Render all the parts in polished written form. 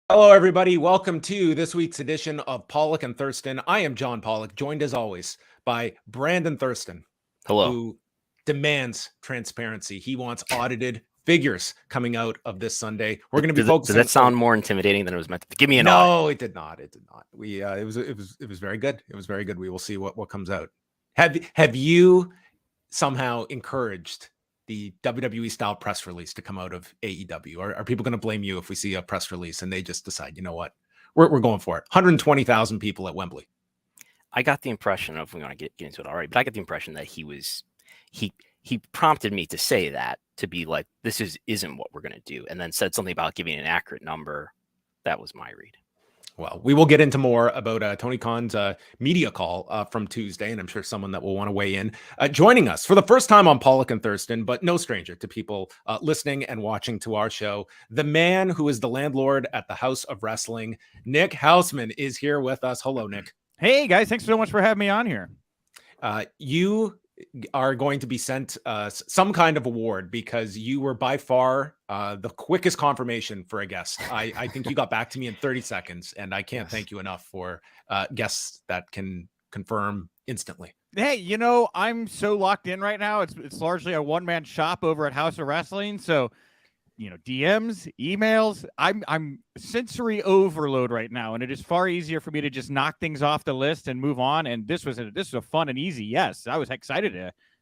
Hello, everybody. Welcome to this week's edition of Pollock and Thurston. I am John Pollock, joined as always by Brandon Thurston, Hello. who demands transparency. He wants audited figures coming out of this Sunday. We're going to be focusing. Does that sound more intimidating than it was meant to? Give me an No, it did not. It did not. It was very good. It was very good. We will see what comes out. Have you somehow encouraged the WWE style press release to come out of AEW? Or are people going to blame you if we see a press release and they just decide, you know what, we're going for it? 120,000 people at Wembley. I got the impression of, we want to get into it already, but I got the impression that he prompted me to say that, to be like, this isn't what we're going to do, and then said something about giving an accurate number. That was my read. Well, we will get into more about Tony Khan's media call from Tuesday, and I'm sure someone that will want to weigh in. Joining us for the first time on Pollock and Thurston, but no stranger to people listening and watching to our show, the man who is the landlord at the Haus of Wrestling, Nick Hausman, is here with us. Hello, Nick. Hey, guys. Thanks so much for having me on here. You are going to be sent some kind of award because you were by far the quickest confirmation for a guest. I think you got back to me in 30 seconds, and I can't thank you enough for guests that can confirm instantly. Hey, I'm so locked in right now. It's largely a one-man shop over at Haus of Wrestling. So, DMs, emails, I'm sensory overload right now, and it is far easier for me to just knock things off the list and move on. And this was a fun and easy yes. I was excited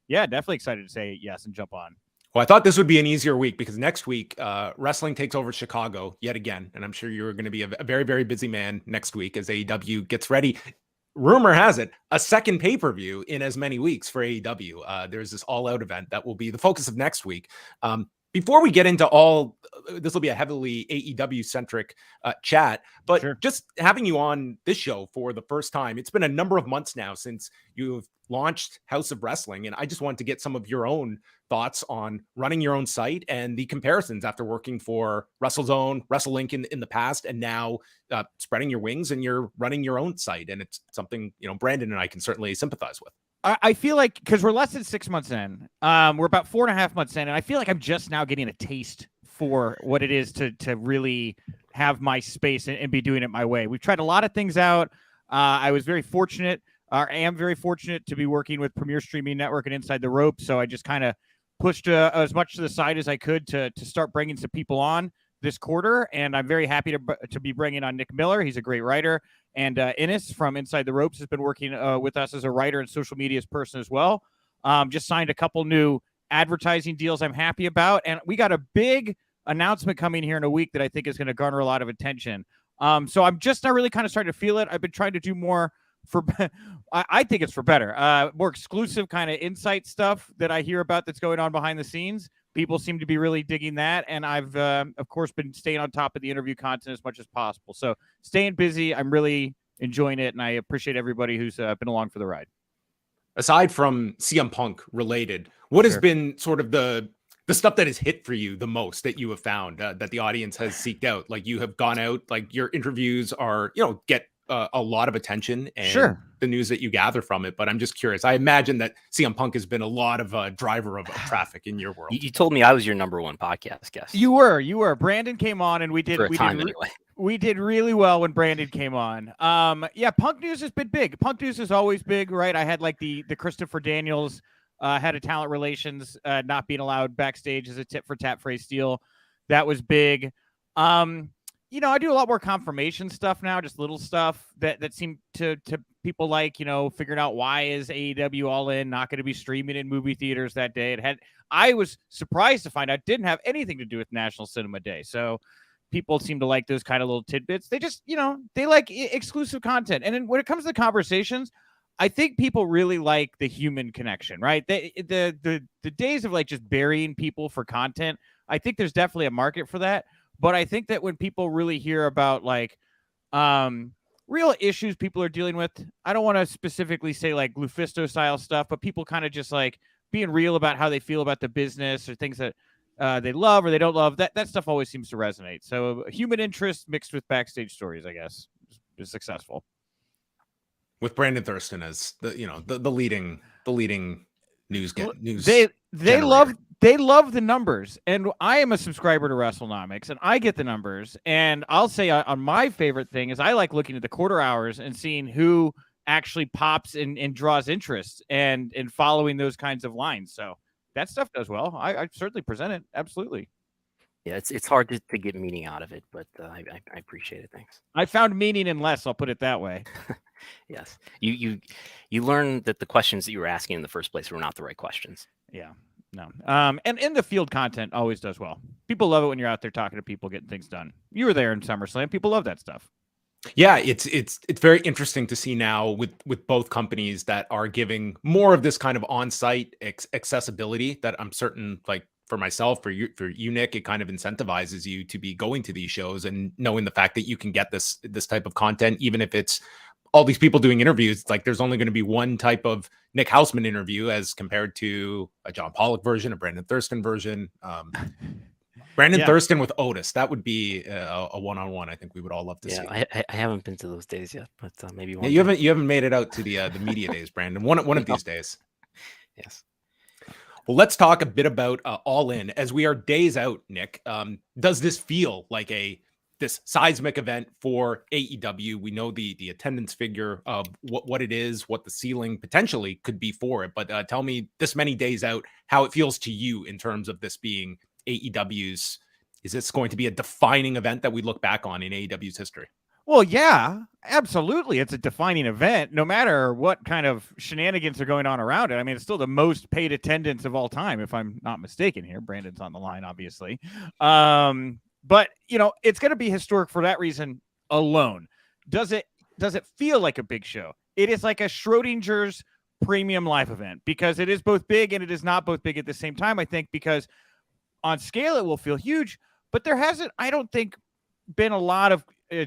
definitely excited to say yes and jump on. Well, I thought this would be an easier week because next week, wrestling takes over Chicago yet again. And I'm sure you're going to be a very, very busy man next week as AEW gets ready. Rumor has it, a second pay-per-view in as many weeks for AEW. There's this all-out event that will be the focus of next week. Before we get into all, this will be a heavily AEW-centric chat, but Sure. Just having you on this show for the first time, it's been a number of months now since you've launched Haus of Wrestling, and I just wanted to get some of your own thoughts on running your own site and the comparisons after working for WrestleZone, WrestleLink in the past, and now spreading your wings and you're running your own site, and it's something, Brandon and I can certainly sympathize with. I feel like, because we're less than 6 months in, we're about 4.5 months in, and I feel like I'm just now getting a taste for what it is to really have my space and be doing it my way. We've tried a lot of things out. I was very fortunate, or am very fortunate, to be working with Premier Streaming Network and Inside the Ropes, so I just kind of pushed as much to the side as I could to start bringing some people on this quarter, and I'm very happy to be bringing on Nick Miller. He's a great writer. And Innes from Inside the Ropes has been working with us as a writer and social media person as well. Just signed a couple new advertising deals I'm happy about. And we got a big announcement coming here in a week that I think is going to garner a lot of attention. So I'm just not really kind of starting to feel it. I've been trying to do more I think it's for better, more exclusive kind of insight stuff that I hear about that's going on behind the scenes. People seem to be really digging that. And I've, of course, been staying on top of the interview content as much as possible. So staying busy. I'm really enjoying it. And I appreciate everybody who's been along for the ride. Aside from CM Punk related, what has been sort of the stuff that has hit for you the most that you have found that the audience has seeked out? Like, you have gone out, like, your interviews are, get a lot of attention and the news that you gather from it. But I'm just curious. I imagine that CM Punk has been a lot of a driver of traffic in your world. You told me I was your number one podcast guest. You were. Brandon came on, and we did really well when Brandon came on. Punk news has been big. Punk news is always big, right? I had like the Christopher Daniels head of talent relations not being allowed backstage as a tit for tat phrase deal. That was big. I do a lot more confirmation stuff now, just little stuff that seem to people like, figuring out why is AEW All In not going to be streaming in movie theaters that day. I was surprised to find out it didn't have anything to do with National Cinema Day. So people seem to like those kind of little tidbits. They just, they like exclusive content. And then when it comes to the conversations, I think people really like the human connection, right? The days of like just burying people for content, I think there's definitely a market for that. But I think that when people really hear about like real issues people are dealing with, I don't want to specifically say like Lufisto style stuff, but people kind of just like being real about how they feel about the business or things that they love or they don't love, that stuff always seems to resonate. So human interest mixed with backstage stories, I guess, is successful. With Brandon Thurston as the leading news. They they love the numbers, and I am a subscriber to Wrestlenomics, and I get the numbers. And I'll say on my favorite thing is I like looking at the quarter hours and seeing who actually pops and draws interest and following those kinds of lines. So that stuff does well. I certainly present it. Absolutely. Yeah, it's hard to get meaning out of it, but I appreciate it. Thanks. I found meaning in less. I'll put it that way. Yes, you learn that the questions that you were asking in the first place were not the right questions. Yeah, no. And in the field content always does well. People love it when you're out there talking to people, getting things done. You were there in SummerSlam. People love that stuff. Yeah, it's very interesting to see now with both companies that are giving more of this kind of on-site accessibility that I'm certain, like for myself, for you, Nick, it kind of incentivizes you to be going to these shows and knowing the fact that you can get this type of content, even if it's all these people doing interviews. Like there's only going to be one type of Nick Hausman interview as compared to a John Pollock version, a Brandon Thurston version. Brandon Thurston with Otis. That would be a one-on-one. I think we would all love to see. I haven't been to those days yet, but maybe one. Yeah, you haven't made it out to the media days, Brandon. One of these days. Yes. Well, let's talk a bit about All In as we are days out. Nick, does this feel like this seismic event for AEW? We know the attendance figure of what it is, what the ceiling potentially could be for it. But tell me, this many days out, how it feels to you in terms of this being AEW's. Is this going to be a defining event that we look back on in AEW's history? Well, yeah, absolutely. It's a defining event, no matter what kind of shenanigans are going on around it. I mean, it's still the most paid attendance of all time, if I'm not mistaken here. Brandon's on the line, obviously. But, it's going to be historic for that reason alone. Does it feel like a big show? It is like a Schrodinger's premium live event because it is both big and it is not both big at the same time, I think, because on scale it will feel huge, but there hasn't, I don't think, been a lot of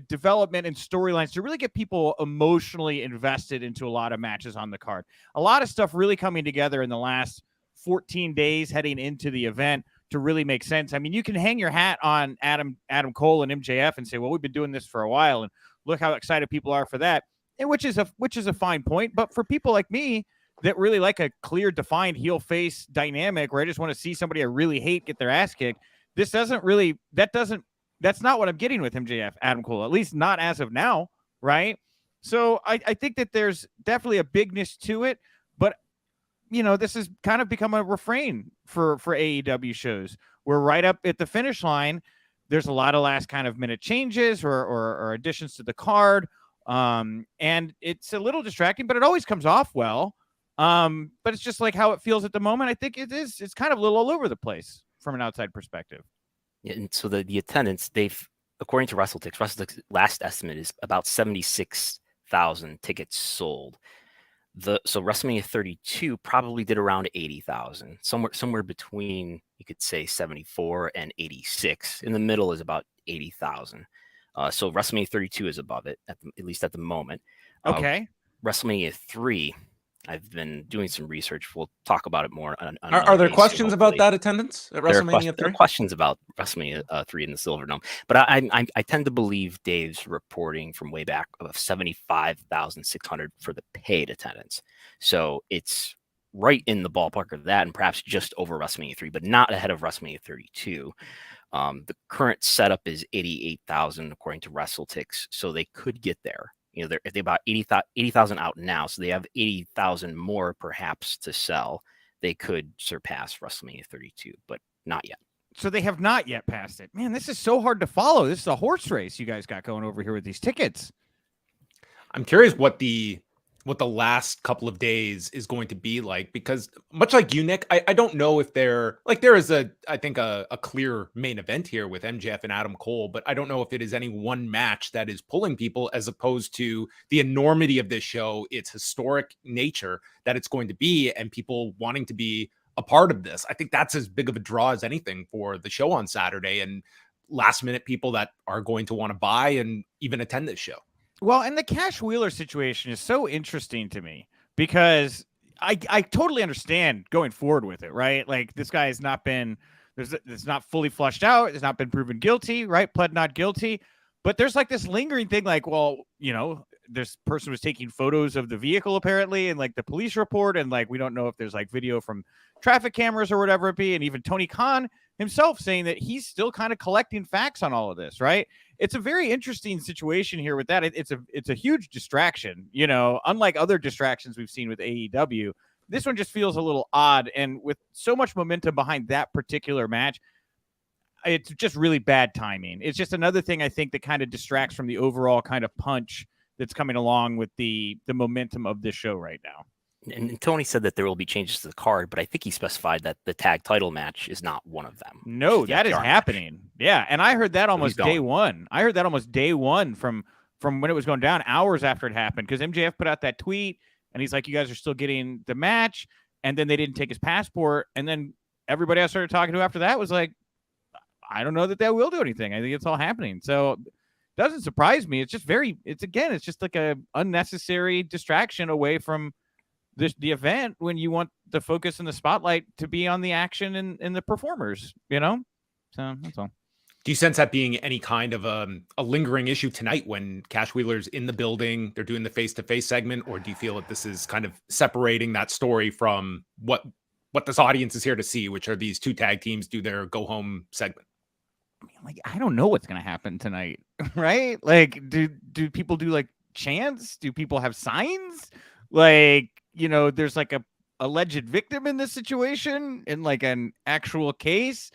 development and storylines to really get people emotionally invested into a lot of matches on the card. A lot of stuff really coming together in the last 14 days heading into the event to really make sense. I mean, you can hang your hat on Adam Cole and MJF and say, well, we've been doing this for a while and look how excited people are for that. And which is a fine point. But for people like me that really like a clear defined heel face dynamic where I just want to see somebody I really hate get their ass kicked, that's not what I'm getting with MJF, Adam Cole, at least not as of now, right? So I think that there's definitely a bigness to it, but this has kind of become a refrain for AEW shows. We're right up at the finish line. There's a lot of last kind of minute changes or additions to the card. And it's a little distracting, but it always comes off well. But it's just like how it feels at the moment. I think it's kind of a little all over the place from an outside perspective. Yeah, and so the attendance, according to WrestleTix last estimate is about 76,000 tickets sold. So WrestleMania 32 probably did around 80,000, somewhere between, you could say, 74 and 86. In the middle is about 80,000. So WrestleMania 32 is above it, at least at the moment. Okay. WrestleMania 3, I've been doing some research. We'll talk about it more. Are there questions about that attendance at WrestleMania 3? There are questions about WrestleMania 3 in the Silver Dome. But I tend to believe Dave's reporting from way back of 75,600 for the paid attendance. So it's right in the ballpark of that and perhaps just over WrestleMania 3, but not ahead of WrestleMania 32. The current setup is 88,000 according to WrestleTix. So they could get there. They're about 80,000 out now, so they have 80,000 more perhaps to sell. They could surpass WrestleMania 32, but not yet. So they have not yet passed it. Man, this is so hard to follow. This is a horse race you guys got going over here with these tickets. I'm curious what the last couple of days is going to be like, because much like you, Nick, I don't know if there is a clear main event here with MJF and Adam Cole, but I don't know if it is any one match that is pulling people as opposed to the enormity of this show, its historic nature that it's going to be, and people wanting to be a part of this. I think that's as big of a draw as anything for the show on Saturday, and last minute people that are going to want to buy and even attend this show. Well, and the Cash Wheeler situation is so interesting to me because I totally understand going forward with it, right? Like this guy has not been, it's not fully flushed out. It's not been proven guilty, right? Pled not guilty. But there's like this lingering thing like, well, this person was taking photos of the vehicle apparently, and like the police report, and like we don't know if there's like video from traffic cameras or whatever it be, and even Tony Khan himself saying that he's still kind of collecting facts on all of this, right? It's a very interesting situation here with that. It's a huge distraction, you know, unlike other distractions we've seen with AEW. This one just feels a little odd, and with so much momentum behind that particular match, it's just really bad timing. It's just another thing I think that kind of distracts from the overall kind of punch that's coming along with the momentum of this show right now. And Tony said that there will be changes to the card, but I think he specified that the tag title match is not one of them. No, that is happening. Match. Yeah, and I heard that almost day one. I heard that almost day one from when it was going down, hours after it happened, because MJF put out that tweet, and he's like, you guys are still getting the match, and then they didn't take his passport, and then everybody I started talking to after that was like, I don't know that will do anything. I think it's all happening. So it doesn't surprise me. It's just it's just like a unnecessary distraction away from the event when you want the focus and the spotlight to be on the action and the performers, you know? So that's all. Do you sense that being any kind of a lingering issue tonight when Cash Wheeler's in the building, they're doing the face-to-face segment, or do you feel that this is kind of separating that story from what this audience is here to see, which are these two tag teams do their go-home segment? I mean, like, I don't know what's going to happen tonight, right? Like, do people do like chants? Do people have signs? Like, you know, there's like a alleged victim in this situation in like an actual case.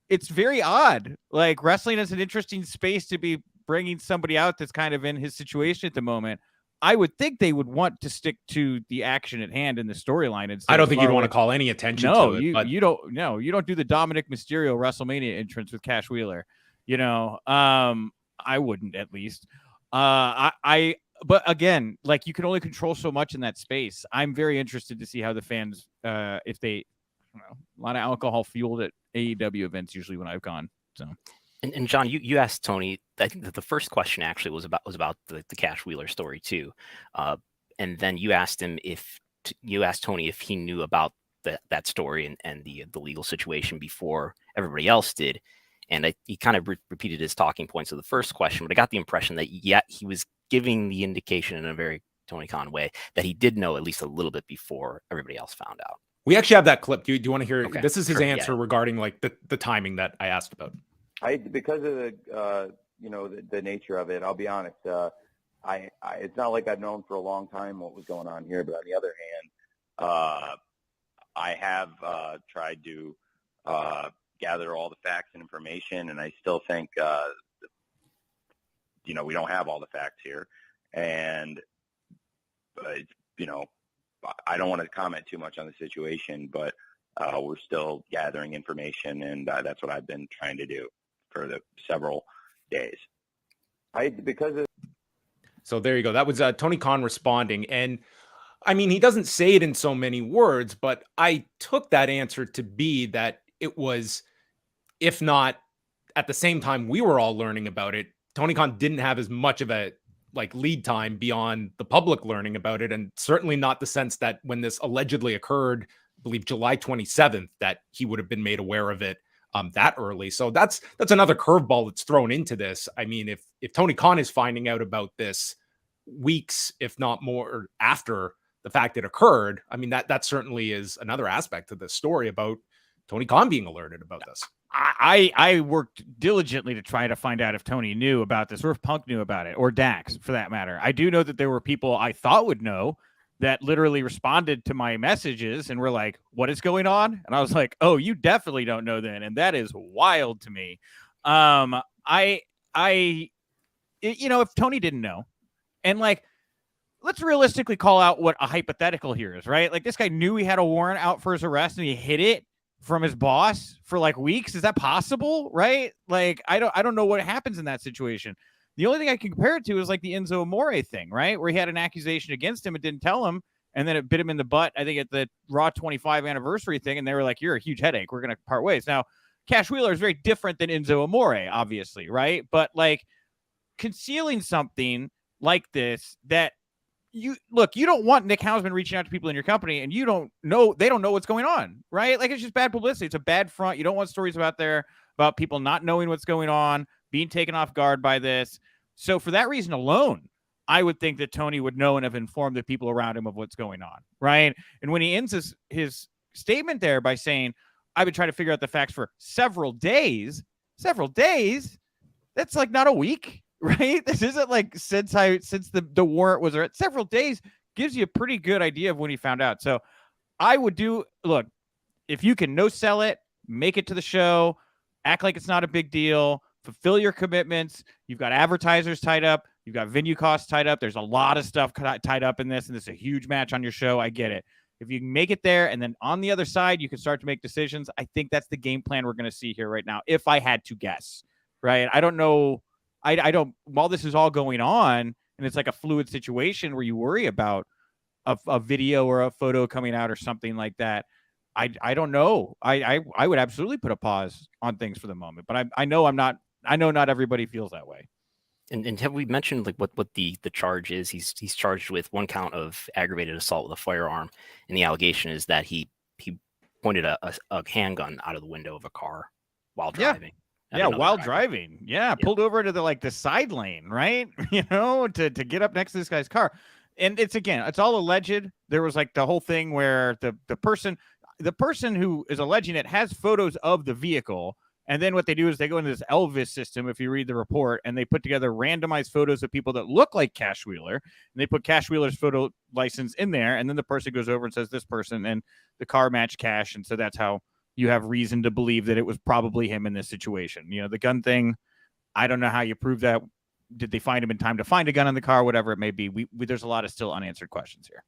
It's very odd. Like, wrestling is an interesting space to be bringing somebody out that's kind of in his situation at the moment. I would think they would want to stick to the action at hand in the storyline. I don't think you'd want to call any attention to it. You don't do the Dominic Mysterio WrestleMania entrance with Cash Wheeler. You know, I wouldn't, at least. But again, like, you can only control so much in that space. I'm very interested to see how the fans, if they, I don't know, a lot of alcohol fueled at AEW events usually when I've gone. So. And John, you asked Tony, I think that the first question actually was about the Cash Wheeler story too. And then you asked him asked Tony if he knew about that story and the legal situation before everybody else did. And he kind of repeated his talking points of the first question, but I got the impression that he was giving the indication in a very Tony Khan way that he did know at least a little bit before everybody else found out. We actually have that clip. Do you want to hear? Okay, this is his answer regarding like the timing that I asked about. Because of the nature of it, I'll be honest. It's not like I've known for a long time what was going on here, but on the other hand, I have tried to gather all the facts and information, and I still think we don't have all the facts here, and I don't want to comment too much on the situation, but we're still gathering information, and that's what I've been trying to do for the several days. So there you go. That was Tony Khan responding. And I mean, he doesn't say it in so many words, but I took that answer to be that it was, if not at the same time we were all learning about it, Tony Khan didn't have as much of a lead time beyond the public learning about it. And certainly not the sense that when this allegedly occurred, I believe July 27th, that he would have been made aware of it that early. So that's another curveball that's thrown into this. I mean, if Tony Khan is finding out about this weeks, if not more, after the fact it occurred, I mean, that certainly is another aspect of this story about Tony Khan being alerted about this. I worked diligently to try to find out if Tony knew about this or if Punk knew about it, or Dax for that matter. I do know that there were people I thought would know that literally responded to my messages and were like, what is going on? And I was like, oh, you definitely don't know then. And that is wild to me. If Tony didn't know, and like, let's realistically call out what a hypothetical here is, right? Like, this guy knew he had a warrant out for his arrest and he hid it from his boss for like weeks. Is that possible? Right? Like, I don't know what happens in that situation. The only thing I can compare it to is like the Enzo Amore thing, right? Where he had an accusation against him and didn't tell him, and then it bit him in the butt, I think, at the Raw 25 anniversary thing, and they were like, you're a huge headache. We're going to part ways. Now, Cash Wheeler is very different than Enzo Amore, obviously, right? But like, concealing something like this that you don't want Nick Hausman reaching out to people in your company and they don't know what's going on, right? Like, it's just bad publicity. It's a bad front. You don't want stories about people not knowing what's going on, being taken off guard by this. So for that reason alone, I would think that Tony would know and have informed the people around him of what's going on, right? And when he ends his statement there by saying, I've been trying to figure out the facts for several days, that's like not a week, right? This isn't like since the warrant was at several days, gives you a pretty good idea of when he found out. So I would look, if you can no sell it, make it to the show, act like it's not a big deal, fulfill your commitments. You've got advertisers tied up. You've got venue costs tied up. There's a lot of stuff tied up in this, and this is a huge match on your show. I get it. If you can make it there, and then on the other side, you can start to make decisions. I think that's the game plan we're going to see here right now, if I had to guess, right? I don't know. I don't, while this is all going on, and it's like a fluid situation where you worry about a video or a photo coming out or something like that, I don't know. I would absolutely put a pause on things for the moment, but I know not everybody feels that way. And have we mentioned like what the charge is? He's charged with 1 count of aggravated assault with a firearm, and the allegation is that he pointed a handgun out of the window of a car while driving. Yeah, while driving. Yeah, pulled over to the side lane, right? To get up next to this guy's car. And it's all alleged. There was like the whole thing where the person who is alleging it has photos of the vehicle. And then what they do is they go into this Elvis system, if you read the report, and they put together randomized photos of people that look like Cash Wheeler. And they put Cash Wheeler's photo license in there. And then the person goes over and says this person, and the car matched Cash. And so that's how you have reason to believe that it was probably him in this situation. The gun thing, I don't know how you prove that. Did they find him in time to find a gun in the car? Whatever it may be. There's a lot of still unanswered questions here.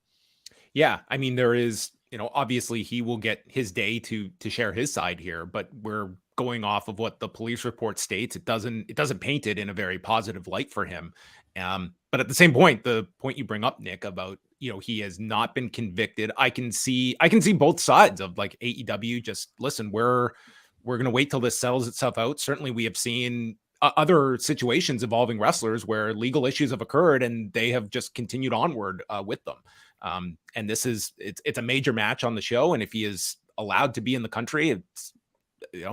Yeah. I mean, there is, obviously he will get his day to share his side here, but we're going off of what the police report states. It doesn't paint it in a very positive light for him. But at the same point, the point you bring up, Nick, about, he has not been convicted. I can see both sides of like AEW. Just listen, we're going to wait till this settles itself out. Certainly we have seen other situations involving wrestlers where legal issues have occurred and they have just continued onward with them. And this it's a major match on the show. And if he is allowed to be in the country, it's,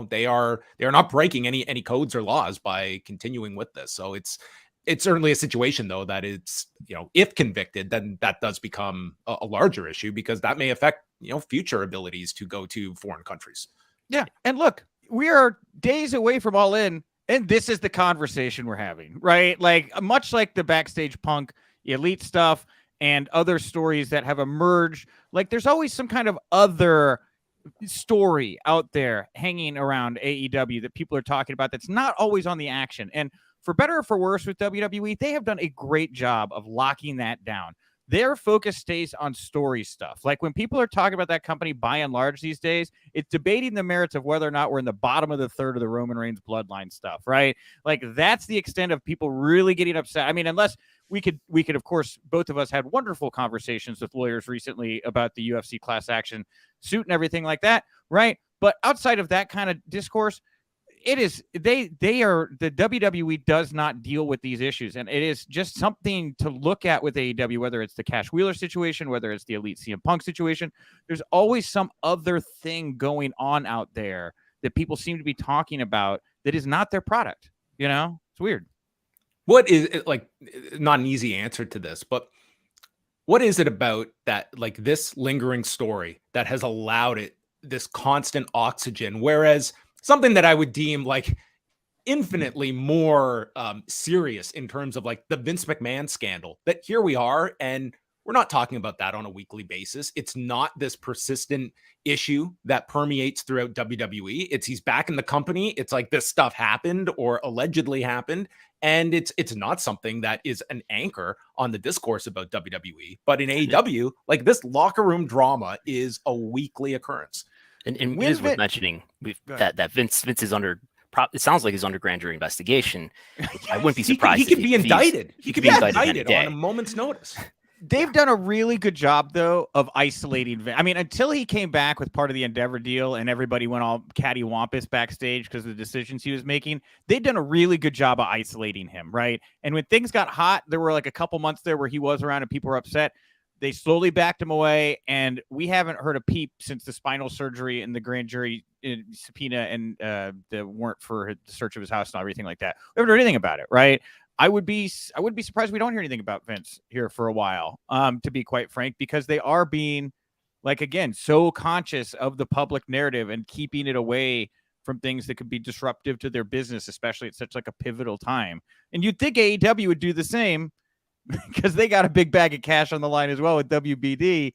they are not breaking any codes or laws by continuing with this. So it's certainly a situation though, that it's, if convicted, then that does become a larger issue, because that may affect, future abilities to go to foreign countries. Yeah. And look, we are days away from All In, and this is the conversation we're having, right? Like much like the backstage Punk Elite stuff and other stories that have emerged, like there's always some kind of other story out there hanging around AEW that people are talking about that's not always on the action. And for better or for worse with WWE, they have done a great job of locking that down. Their focus stays on story stuff. Like when people are talking about that company by and large these days, it's debating the merits of whether or not we're in the bottom of the third of the Roman Reigns bloodline stuff, right? Like that's the extent of people really getting upset. I mean, unless we could, of course, both of us had wonderful conversations with lawyers recently about the UFC class action suit and everything like that, right? But outside of that kind of discourse, it is the WWE does not deal with these issues, and it is just something to look at with AEW, whether it's the Cash Wheeler situation, whether it's the Elite CM Punk situation. There's always some other thing going on out there that people seem to be talking about that is not their product. It's weird. What is it, like, not an easy answer to this, but what is it about that, like this lingering story that has allowed it this constant oxygen, whereas something that I would deem like infinitely more serious in terms of like the Vince McMahon scandal, that here we are, and we're not talking about that on a weekly basis. It's not this persistent issue that permeates throughout WWE. It's he's back in the company. It's like this stuff happened or allegedly happened. And it's not something that is an anchor on the discourse about WWE. But in AEW, like this locker room drama is a weekly occurrence. And it is worth mentioning that Vince is under, it sounds like he's under grand jury investigation. I wouldn't be surprised. He could be indicted. He could be indicted on a moment's notice. They've done a really good job, though, of isolating Vince. I mean, until he came back with part of the Endeavor deal and everybody went all cattywampus backstage because of the decisions he was making, they've done a really good job of isolating him, right? And when things got hot, there were like a couple months there where he was around and people were upset. They slowly backed him away, and we haven't heard a peep since the spinal surgery and the grand jury subpoena and the warrant for the search of his house and everything like that. We haven't heard anything about it, right? I would be surprised we don't hear anything about Vince here for a while, to be quite frank, because they are being, like, again, so conscious of the public narrative and keeping it away from things that could be disruptive to their business, especially at such like a pivotal time. And you'd think AEW would do the same because they got a big bag of cash on the line as well with WBD.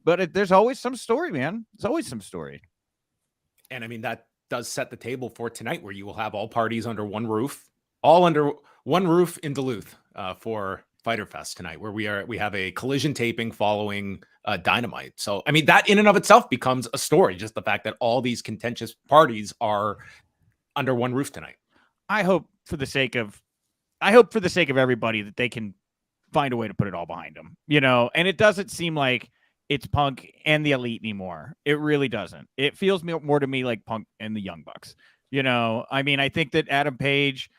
But there's always some story, man. There's always some story. And I mean, that does set the table for tonight, where you will have all parties under one roof, all under one roof in Duluth for Fyter Fest tonight, where we have a Collision taping following Dynamite. So, I mean, that in and of itself becomes a story, just the fact that all these contentious parties are under one roof tonight. I hope for the sake of everybody that they can find a way to put it all behind them, you know, and it doesn't seem like it's Punk and the Elite anymore. It really doesn't. It feels more to me like Punk and the Young Bucks, you know. I mean, I think that Adam Page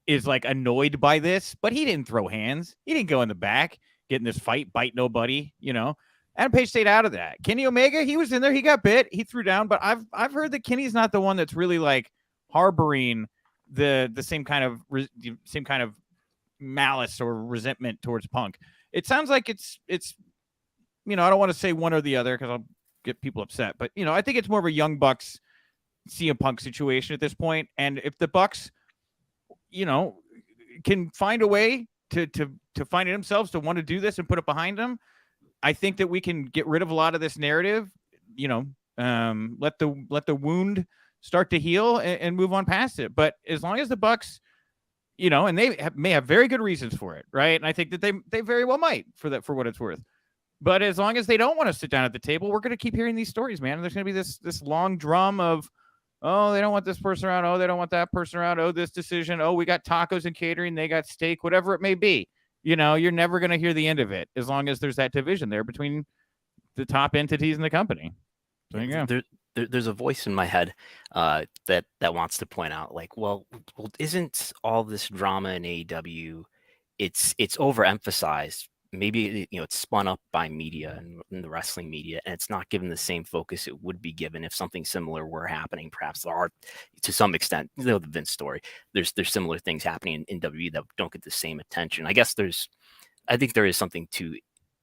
is like annoyed by this, but he didn't throw hands. He didn't go in the back, get in this fight, bite nobody, you know. Adam Page stayed out of that. Kenny Omega, he was in there. He got bit. He threw down, but I've heard that Kenny's not the one that's really like harboring the same kind of malice or resentment towards Punk. It sounds like it's you know, I don't want to say one or the other because I'll get people upset, but you know, I think it's more of a Young Bucks CM Punk situation at this point. And if the Bucks, you know, can find a way to find it themselves to want to do this and put it behind them, I think that we can get rid of a lot of this narrative, you know, let the wound start to heal and move on past it. But as long as the Bucks, you know, and they may have very good reasons for it, right? And I think that they very well might, for what it's worth. But as long as they don't want to sit down at the table, we're going to keep hearing these stories, man. And there's going to be this long drum of, oh, they don't want this person around. Oh, they don't want that person around. Oh, this decision. Oh, we got tacos and catering. They got steak, whatever it may be. You know, you're never going to hear the end of it as long as there's that division there between the top entities in the company. So there you go. There's a voice in my head that wants to point out, like, well, isn't all this drama in AEW, it's overemphasized? Maybe, you know, it's spun up by media and the wrestling media, and it's not given the same focus it would be given if something similar were happening. Perhaps there are, to some extent, you know, the Vince story. There's similar things happening in WWE that don't get the same attention. I think there is something to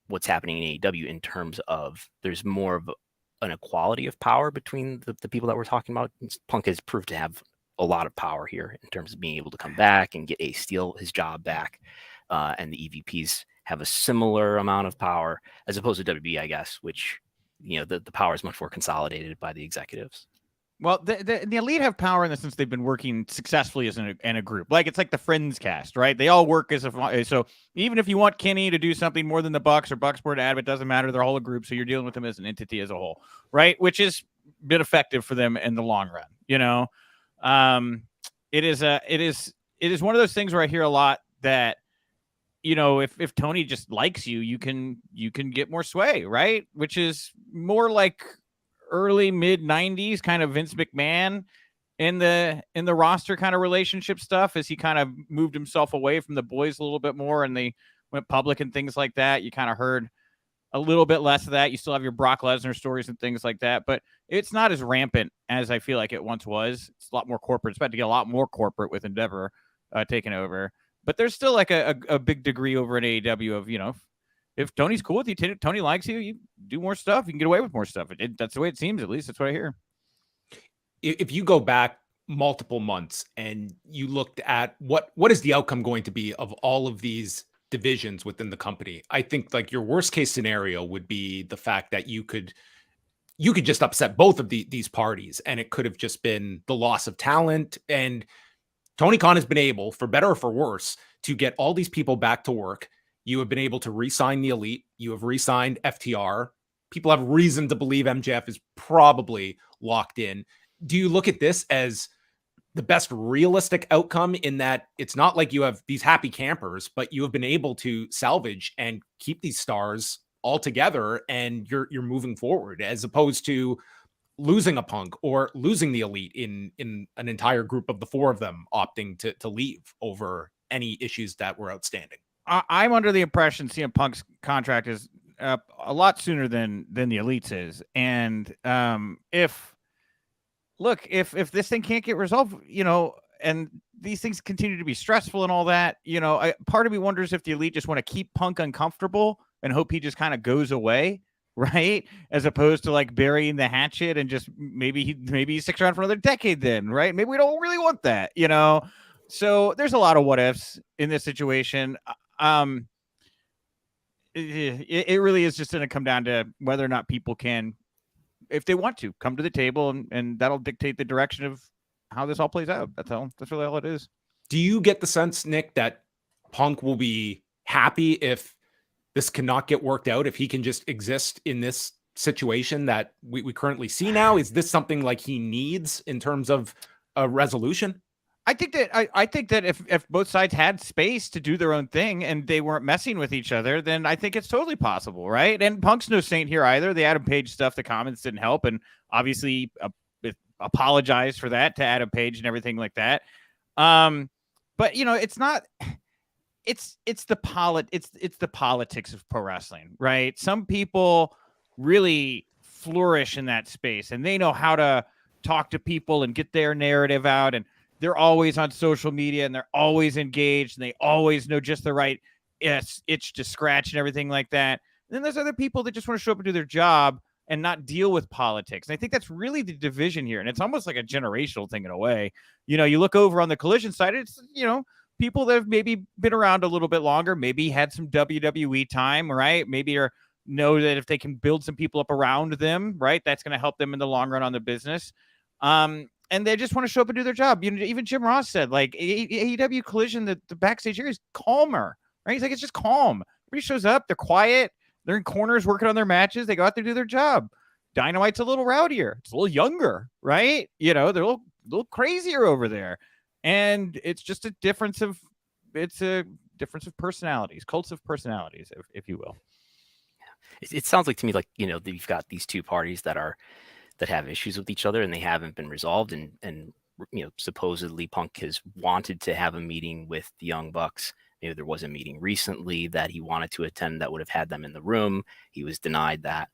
what's happening in AEW in terms of there's more of an equality of power between the people that we're talking about. Punk has proved to have a lot of power here in terms of being able to come back and get Ace Steel his job back, and the EVPs have a similar amount of power as opposed to WB, I guess, which, you know, the power is much more consolidated by the executives. Well, the Elite have power in the sense they've been working successfully as in a group. Like, it's like the Friends cast, right? They all work as a, so even if you want Kenny to do something more than the Bucks or Bucks more to add, it doesn't matter. They're all a group, so you're dealing with them as an entity as a whole, right? Which has been effective for them in the long run. You know, it is one of those things where I hear a lot that, you know, if Tony just likes you, you can get more sway, right? Which is more like early mid 90s kind of Vince McMahon in the roster kind of relationship stuff, as he kind of moved himself away from the boys a little bit more and they went public and things like that. You kind of heard a little bit less of that. You still have your Brock Lesnar stories and things like that, but it's not as rampant as I feel like it once was. It's a lot more corporate. It's about to get a lot more corporate with Endeavor taking over. But there's still like a big degree over in AEW of, you know, if Tony's cool with you, Tony likes you, you do more stuff, you can get away with more stuff. That's the way it seems, at least. That's what I hear. If you go back multiple months and you looked at what is the outcome going to be of all of these divisions within the company, I think like your worst case scenario would be the fact that you could just upset both of these parties, and it could have just been the loss of talent. And Tony Khan has been able, for better or for worse, to get all these people back to work. You have been able to re-sign the Elite. You have re-signed FTR. People have reason to believe MJF is probably locked in. Do you look at this as the best realistic outcome, in that it's not like you have these happy campers, but you have been able to salvage and keep these stars all together and you're moving forward, as opposed to losing a Punk or losing the Elite in an entire group of the four of them opting to leave over any issues that were outstanding? I'm under the impression CM Punk's contract is up a lot sooner than the Elite's is. And if this thing can't get resolved, you know, and these things continue to be stressful and all that. Part of me wonders if the Elite just want to keep Punk uncomfortable and hope he just kind of goes away, right? As opposed to like burying the hatchet and just maybe he sticks around for another decade then, right? Maybe we don't really want that, So there's a lot of what ifs in this situation. It really is just going to come down to whether or not people can, if they want to, come to the table, and that'll dictate the direction of how this all plays out. That's really all it is. Do you get the sense, Nick, that Punk will be happy if this cannot get worked out, if he can just exist in this situation that we currently see now? Is this something like he needs in terms of a resolution? I think that if both sides had space to do their own thing and they weren't messing with each other, then I think it's totally possible, right? And Punk's no saint here either. The Adam Page stuff, the comments didn't help, and obviously apologized for that to Adam Page and everything like that. But it's not. It's the politics of pro wrestling, right? Some people really flourish in that space, and they know how to talk to people and get their narrative out, and they're always on social media, and they're always engaged, and they always know just the right itch to scratch and everything like that. And then there's other people that just want to show up and do their job and not deal with politics. And I think that's really the division here. And it's almost like a generational thing in a way. You look over on the Collision side, it's, people that have maybe been around a little bit longer, maybe had some WWE time, right? Maybe know that if they can build some people up around them, right, that's going to help them in the long run on the business. And they just want to show up and do their job. Even Jim Ross said, like, AEW Collision, the backstage area is calmer, right? He's like, it's just calm. Everybody shows up, they're quiet, they're in corners working on their matches, they go out there, do their job. Dynamite's a little rowdier, it's a little younger, right? They're a little crazier over there. And it's just a difference of personalities, cults of personalities, if you will. It sounds like to me like, you've got these two parties that have issues with each other and they haven't been resolved. And supposedly Punk has wanted to have a meeting with the Young Bucks. Maybe there was a meeting recently that he wanted to attend that would have had them in the room. He was denied that.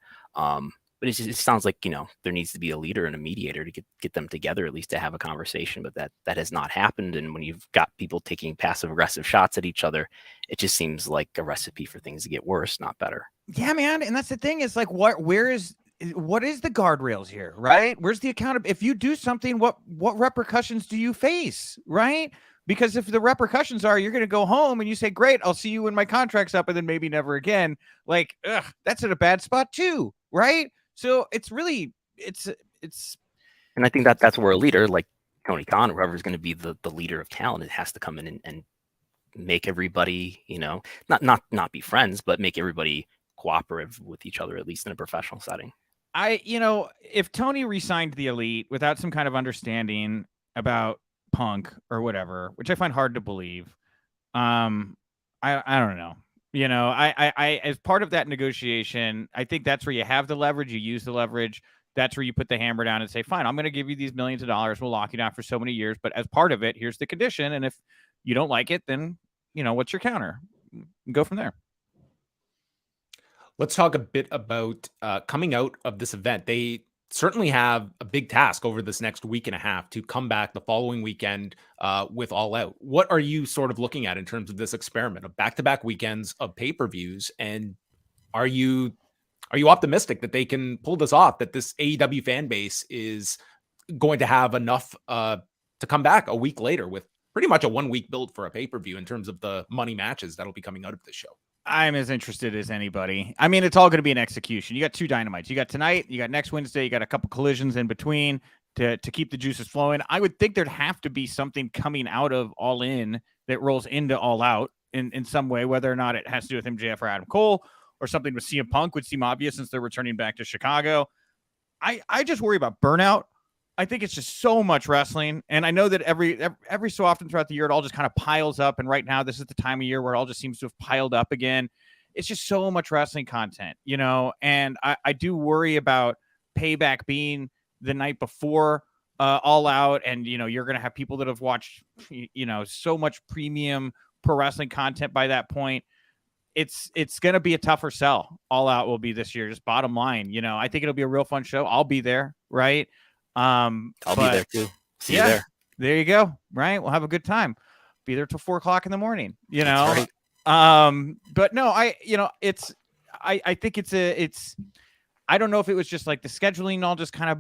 But it sounds like, there needs to be a leader and a mediator to get them together, at least to have a conversation. But that has not happened. And when you've got people taking passive aggressive shots at each other, it just seems like a recipe for things to get worse, not better. Yeah, man. And that's the thing. Is like, what is the guardrails here, right? Where's the accountability? If you do something, what repercussions do you face, right? Because if the repercussions are you're going to go home and you say, great, I'll see you when my contract's up, and then maybe never again, like, that's in a bad spot too, right? So it's really, it's. And I think that's where a leader like Tony Khan, whoever is going to be the leader of talent, it has to come in and make everybody, not be friends, but make everybody cooperative with each other, at least in a professional setting. If Tony re-signed the Elite without some kind of understanding about Punk or whatever, which I find hard to believe, I don't know. I as part of that negotiation, I think that's where you have the leverage. You use the leverage. That's where you put the hammer down and say, fine, I'm going to give you these millions of dollars. We'll lock you down for so many years. But as part of it, here's the condition. And if you don't like it, then, what's your counter? Go from there. Let's talk a bit about coming out of this event. They certainly have a big task over this next week and a half to come back the following weekend with All Out. What are you sort of looking at in terms of this experiment of back-to-back weekends of pay-per-views? And are you optimistic that they can pull this off, that this AEW fan base is going to have enough to come back a week later with pretty much a 1 week build for a pay-per-view in terms of the money matches that'll be coming out of this show? I'm as interested as anybody. I mean, it's all going to be an execution. You got two Dynamites. You got tonight, you got next Wednesday, you got a couple collisions in between to keep the juices flowing. I would think there'd have to be something coming out of All In that rolls into All Out in some way, whether or not it has to do with MJF or Adam Cole or something with CM Punk would seem obvious since they're returning back to Chicago. I just worry about burnout. I think it's just so much wrestling. And I know that every so often throughout the year, it all just kind of piles up. And right now, this is the time of year where it all just seems to have piled up again. It's just so much wrestling content, and I do worry about Payback being the night before All Out. And, you're going to have people that have watched, so much premium pro wrestling content by that point. It's going to be a tougher sell. All Out will be this year, just bottom line. I think it'll be a real fun show. I'll be there. Right. I'll be there too. See you there. There you go. Right. We'll have a good time. Be there till 4 o'clock in the morning, you know? That's right. But no, I think it's, I don't know if it was just like the scheduling all just kind of,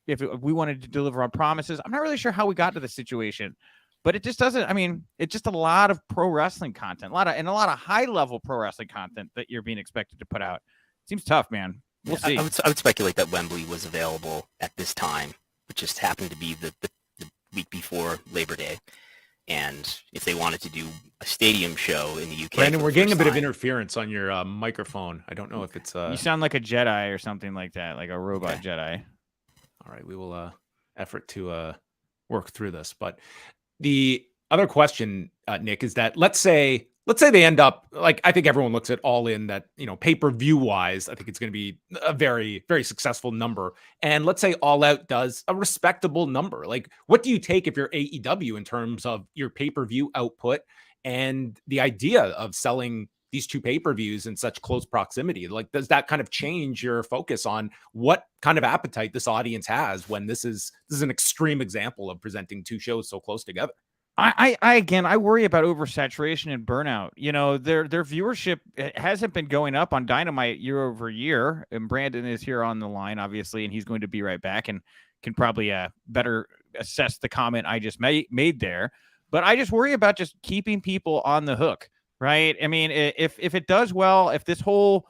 if we wanted to deliver on promises. I'm not really sure how we got to this situation, but it just doesn't, I mean, it's just a lot of pro wrestling content, a lot of high level pro wrestling content that you're being expected to put out. Seems tough, man. We'll see. I would speculate that Wembley was available at this time, which just happened to be the week before Labor Day. And if they wanted to do a stadium show in the UK, Brandon, we're getting a bit of interference on your microphone. I don't know if it's you sound like a Jedi or something like that, like a robot Jedi. All right, we will effort to work through this. But the other question, Nick, is that let's say they end up, like, I think everyone looks at All In that, you know, pay-per-view wise, I think it's going to be a very, very successful number. And let's say All Out does a respectable number. Like, what do you take if you're AEW in terms of your pay-per-view output and the idea of selling these two pay-per-views in such close proximity? Like, does that kind of change your focus on what kind of appetite this audience has when this is an extreme example of presenting two shows so close together? I worry about oversaturation and burnout. You know, their viewership hasn't been going up on Dynamite year over year. And Brandon is here on the line, obviously, and he's going to be right back and can probably better assess the comment I just made there. But I just worry about just keeping people on the hook, right? I mean, if it does well, if this whole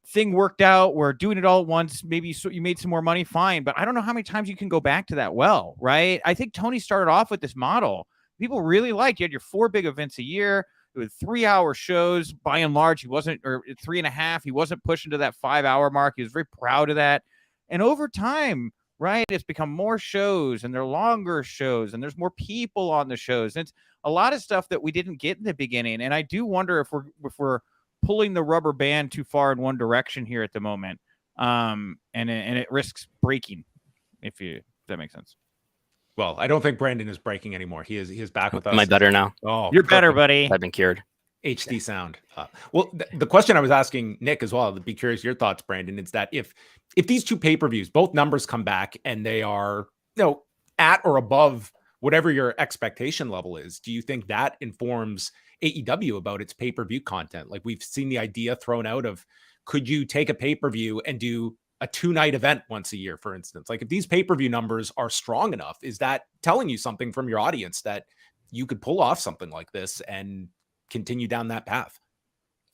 thing worked out, we're doing it all at once, maybe you made some more money, fine. But I don't know how many times you can go back to that well, right? I think Tony started off with this model. People really liked. You had your 4 big events a year with 3-hour shows. By and large, he wasn't, or 3.5. He wasn't pushing to that 5-hour mark. He was very proud of that. And over time, right, it's become more shows, and they're longer shows, and there's more people on the shows. And it's a lot of stuff that we didn't get in the beginning. And I do wonder if we're pulling the rubber band too far in one direction here at the moment, and it risks breaking. If that makes sense. Well, I don't think Brandon is breaking anymore. He is back with us. Am I better now? Oh, you're better, buddy. I've been cured. HD sound. Well, the question I was asking Nick as well, to be curious your thoughts, Brandon, is that if these two pay-per-views, both numbers come back and they are, you know, at or above whatever your expectation level is, do you think that informs AEW about its pay-per-view content? Like, we've seen the idea thrown out of, could you take a pay-per-view and do a 2-night event once a year, for instance? Like, if these pay-per-view numbers are strong enough, is that telling you something from your audience that you could pull off something like this and continue down that path?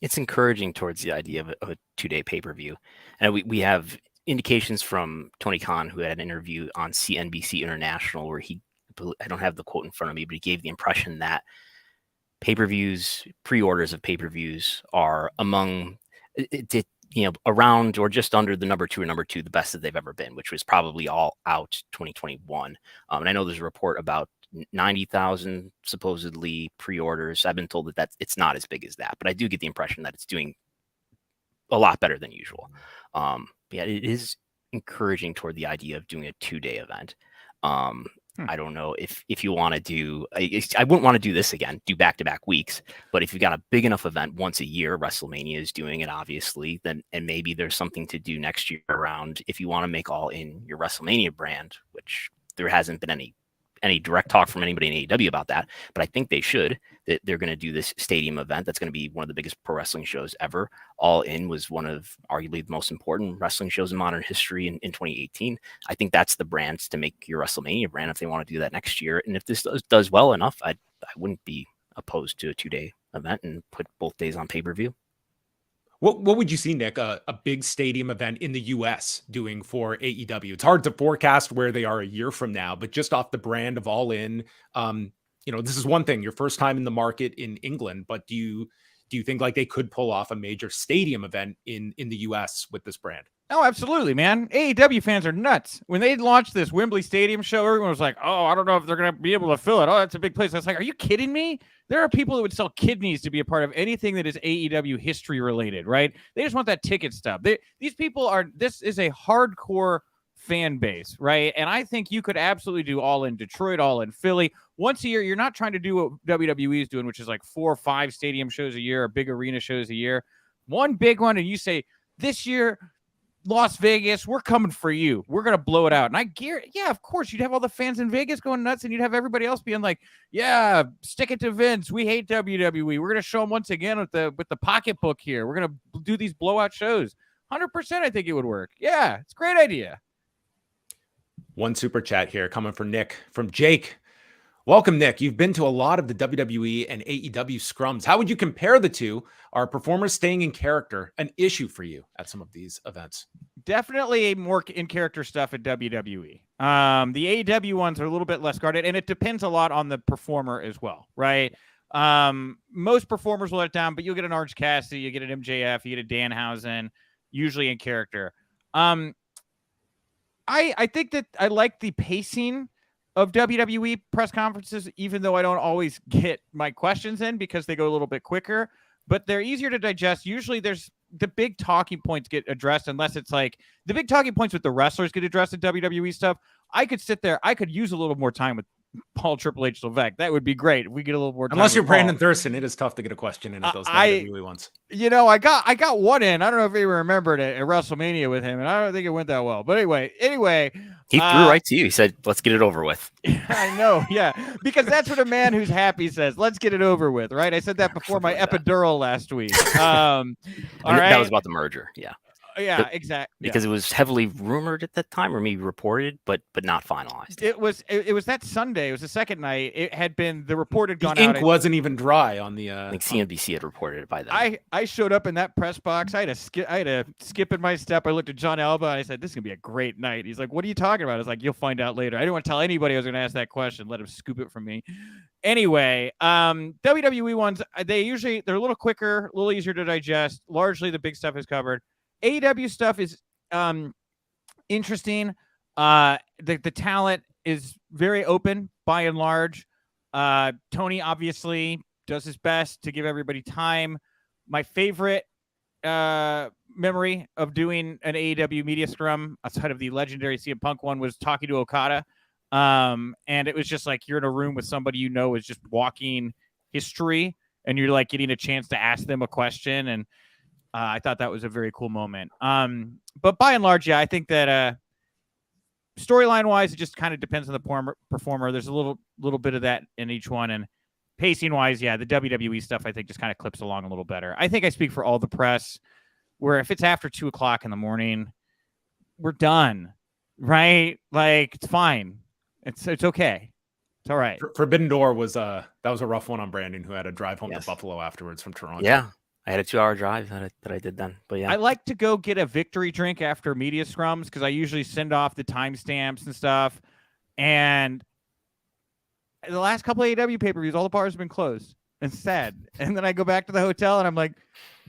It's encouraging towards the idea of a 2-day pay-per-view. And we have indications from Tony Khan, who had an interview on CNBC International, where I don't have the quote in front of me, but he gave the impression that pay-per-views, pre-orders of pay-per-views are among around or just under the number 2 the best that they've ever been, which was probably All Out 2021. And I know there's a report about 90,000 supposedly pre-orders. I've been told that it's not as big as that, but I do get the impression that it's doing a lot better than usual. Yeah, it is encouraging toward the idea of doing a 2-day event. I don't know if you want to do, I wouldn't want to do this again, do back-to-back weeks, but if you've got a big enough event once a year, WrestleMania is doing it, obviously, then, and maybe there's something to do next year around, if you want to make All In your WrestleMania brand, which there hasn't been any direct talk from anybody in AEW about that, but I think they should, that they're going to do this stadium event. That's going to be one of the biggest pro wrestling shows ever. All In was one of arguably the most important wrestling shows in modern history in 2018. I think that's the brands to make your WrestleMania brand if they want to do that next year. And if this does well enough, I wouldn't be opposed to a 2-day event and put both days on pay-per-view. What would you see, Nick, a big stadium event in the US doing for AEW? It's hard to forecast where they are a year from now, but just off the brand of All In, this is one thing, your first time in the market in England, but do you think like they could pull off a major stadium event in the US with this brand? Oh, absolutely, man. AEW fans are nuts. When they launched this Wembley Stadium show, everyone was like, oh, I don't know if they're going to be able to fill it. Oh, that's a big place. I was like, are you kidding me? There are people that would sell kidneys to be a part of anything that is AEW history related, right? They just want that ticket stub. These people this is a hardcore fan base, right? And I think you could absolutely do All In Detroit, All In Philly. Once a year, you're not trying to do what WWE is doing, which is like 4 or 5 stadium shows a year or big arena shows a year. One big one, and you say, this year, Las Vegas, we're coming for you. We're going to blow it out. And I guarantee, yeah, of course, you'd have all the fans in Vegas going nuts, and you'd have everybody else being like, yeah, stick it to Vince. We hate WWE. We're going to show them once again with the pocketbook here. We're going to do these blowout shows. 100% I think it would work. Yeah, it's a great idea. One super chat here coming from Nick, from Jake. Welcome, Nick. You've been to a lot of the WWE and AEW scrums. How would you compare the two? Are performers staying in character an issue for you at some of these events? Definitely more in character stuff at WWE. The AEW ones are a little bit less guarded, and it depends a lot on the performer as well, right? Most performers will let it down, but you'll get an Orange Cassidy, you get an MJF, you get a Danhausen, usually in character. I think that I like the pacing of WWE press conferences, even though I don't always get my questions in because they go a little bit quicker, but they're easier to digest. Usually there's the big talking points get addressed, unless it's like the big talking points with the wrestlers get addressed in WWE stuff. I could sit there. I could use a little more time with Paul, Triple H, Levesque. That would be great if we get a little more time. Unless you're Brandon Brandon Thurston, it is tough to get a question in at those WWE ones. You know, I got one in. I don't know if you remembered it at WrestleMania with him, and I don't think it went that well. But anyway, he threw right to you. He said, "Let's get it over with." I know, yeah, because that's what a man who's happy says. Let's get it over with, right? I said that before my epidural last week. All right, that was about the merger. Yeah. Yeah, exactly. Because it was heavily rumored at that time, or maybe reported, but not finalized. It was that Sunday. It was the second night. It had been the report had gone the out. Ink wasn't even dry on the. I think CNBC had reported it by then. I showed up in that press box. I had a skip in my step. I looked at John Alba and I said, "This is gonna be a great night." He's like, "What are you talking about?" I was like, "You'll find out later." I didn't want to tell anybody I was gonna ask that question. Let him scoop it from me. Anyway, WWE ones, they're a little quicker, a little easier to digest. Largely, the big stuff is covered. AEW stuff is interesting. The talent is very open by and large. Tony obviously does his best to give everybody time. My favorite memory of doing an AEW media scrum outside of the legendary CM Punk one was talking to Okada. And it was just like you're in a room with somebody you know is just walking history, and you're like getting a chance to ask them a question. And I thought that was a very cool moment. But by and large, yeah, I think that storyline wise, it just kind of depends on the performer. There's a little bit of that in each one. And pacing wise, yeah, the WWE stuff, I think just kind of clips along a little better. I think I speak for all the press, where if it's after 2:00 in the morning, we're done, right? Like, it's fine. It's okay. It's all right. Forbidden Door was that was a rough one on Brandon, who had to drive home to Buffalo afterwards from Toronto. Yeah. I had a 2-hour drive that I did then, but yeah. I like to go get a victory drink after media scrums because I usually send off the timestamps and stuff. And the last couple of AEW pay-per-views, all the bars have been closed. It's sad. And then I go back to the hotel and I'm like,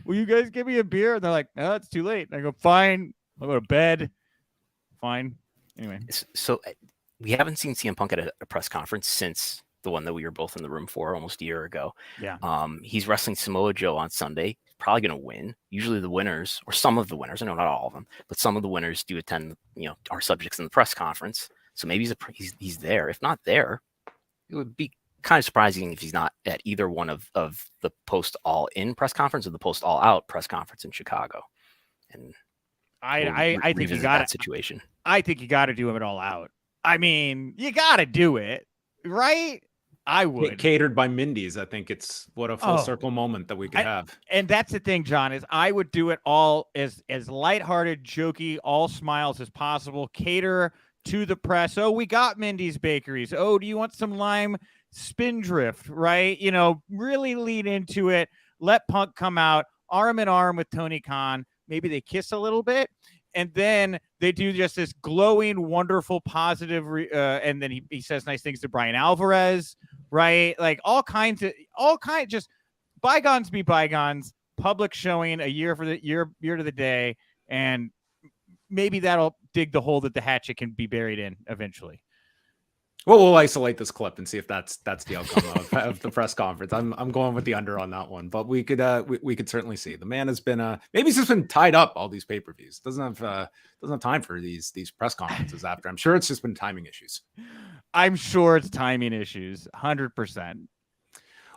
"Will you guys give me a beer?" And they're like, "No, it's too late." And I go, "Fine. I'll go to bed." Fine. Anyway. So we haven't seen CM Punk at a press conference since the one that we were both in the room for almost a year ago. Yeah. He's wrestling Samoa Joe on Sunday. Probably going to win. Usually the winners, or some of the winners, I know not all of them, but some of the winners do attend, our subjects in the press conference. So maybe he's there. If not there, it would be kind of surprising if he's not at either one of the post all in press conference or the post all out press conference in Chicago. And I think you got that situation. I think you got to do it all out. I mean, you got to do it, right? I would. Catered by Mindy's. I think it's what a full circle moment that we could have. And that's the thing, John, is I would do it all as lighthearted, jokey, all smiles as possible. Cater to the press. Oh, we got Mindy's Bakeries. Oh, do you want some lime spindrift? Right? Really lean into it. Let Punk come out arm in arm with Tony Khan. Maybe they kiss a little bit. And then they do just this glowing, wonderful, positive, and then he says nice things to Brian Alvarez, right? Like all kinds, just bygones be bygones. Public showing a year for the year to the day, and maybe that'll dig the hole that the hatchet can be buried in eventually. Well, we'll isolate this clip and see if that's the outcome of the press conference. I'm going with the under on that one, but we could certainly see the man has been maybe he's just been tied up all these pay-per-views. Doesn't have time for these press conferences after. I'm sure it's just been timing issues. I'm sure it's timing issues, 100%.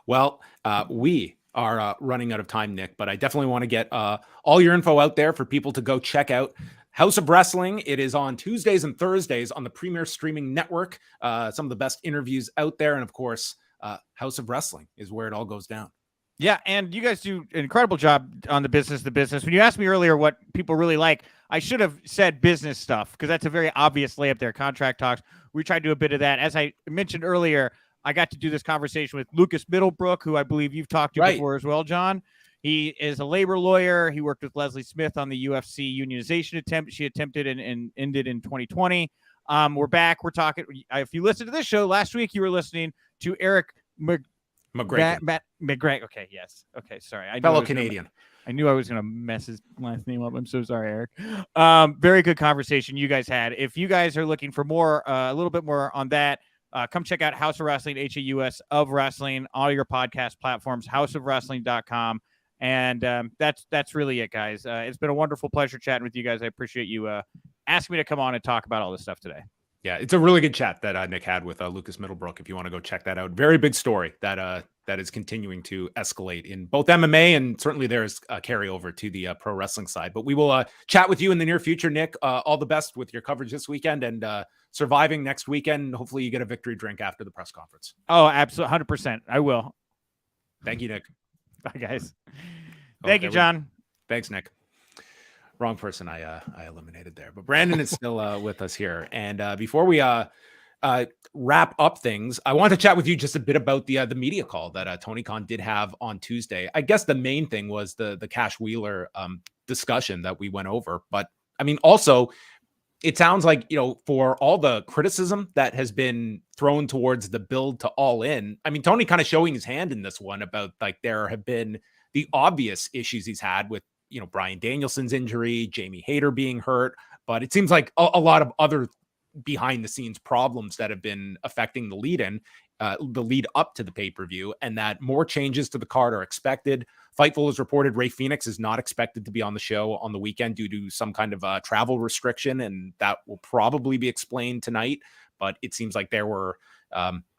Well, we are running out of time, Nick, but I definitely want to get all your info out there for people to go check out Haus of Wrestling. It is on Tuesdays and Thursdays on the Premier Streaming Network. Some of the best interviews out there. And of course, Haus of Wrestling is where it all goes down. Yeah, and you guys do an incredible job on the business. When you asked me earlier what people really like, I should have said business stuff because that's a very obvious layup there. Contract talks. We tried to do a bit of that. As I mentioned earlier, I got to do this conversation with Lucas Middlebrook, who I believe you've talked to before as well, John. He is a labor lawyer. He worked with Leslie Smith on the UFC unionization attempt. She attempted and ended in 2020. We're back. We're talking. If you listened to this show last week, you were listening to Eric McGregor. McGregor. Okay, yes. Okay, sorry. Fellow Canadian. I knew I was going to mess his last name up. I'm so sorry, Eric. Very good conversation you guys had. If you guys are looking for more, a little bit more on that, come check out Haus of Wrestling, Haus of Wrestling, all your podcast platforms, hausofwrestling.com. And that's really it, guys. It's been a wonderful pleasure chatting with you guys. I appreciate you asking me to come on and talk about all this stuff today. Yeah, it's a really good chat that Nick had with Lucas Middlebrook. If you want to go check that out, very big story that is continuing to escalate in both MMA and certainly there's a carryover to the pro wrestling side. But we will chat with you in the near future, Nick. All the best with your coverage this weekend and surviving next weekend. Hopefully, you get a victory drink after the press conference. Oh, absolutely, 100%. I will. Thank you, Nick. Bye, guys. Thank you, John. Thanks, Nick. Wrong person I eliminated there, but Brandon is still with us here. And before we wrap up things, I want to chat with you just a bit about the media call that Tony Khan did have on Tuesday. I guess the main thing was the Cash Wheeler discussion that we went over. But I mean, also, it sounds like, for all the criticism that has been thrown towards the build to All In, I mean, Tony kind of showing his hand in this one about like there have been the obvious issues he's had with, Bryan Danielson's injury, Jamie Hayter being hurt, but it seems like a lot of other behind the scenes problems that have been affecting the lead up to the pay-per-view, and that more changes to the card are expected. Fightful has reported Ray Phoenix is not expected to be on the show on the weekend due to some kind of travel restriction, and that will probably be explained tonight. But it seems like there were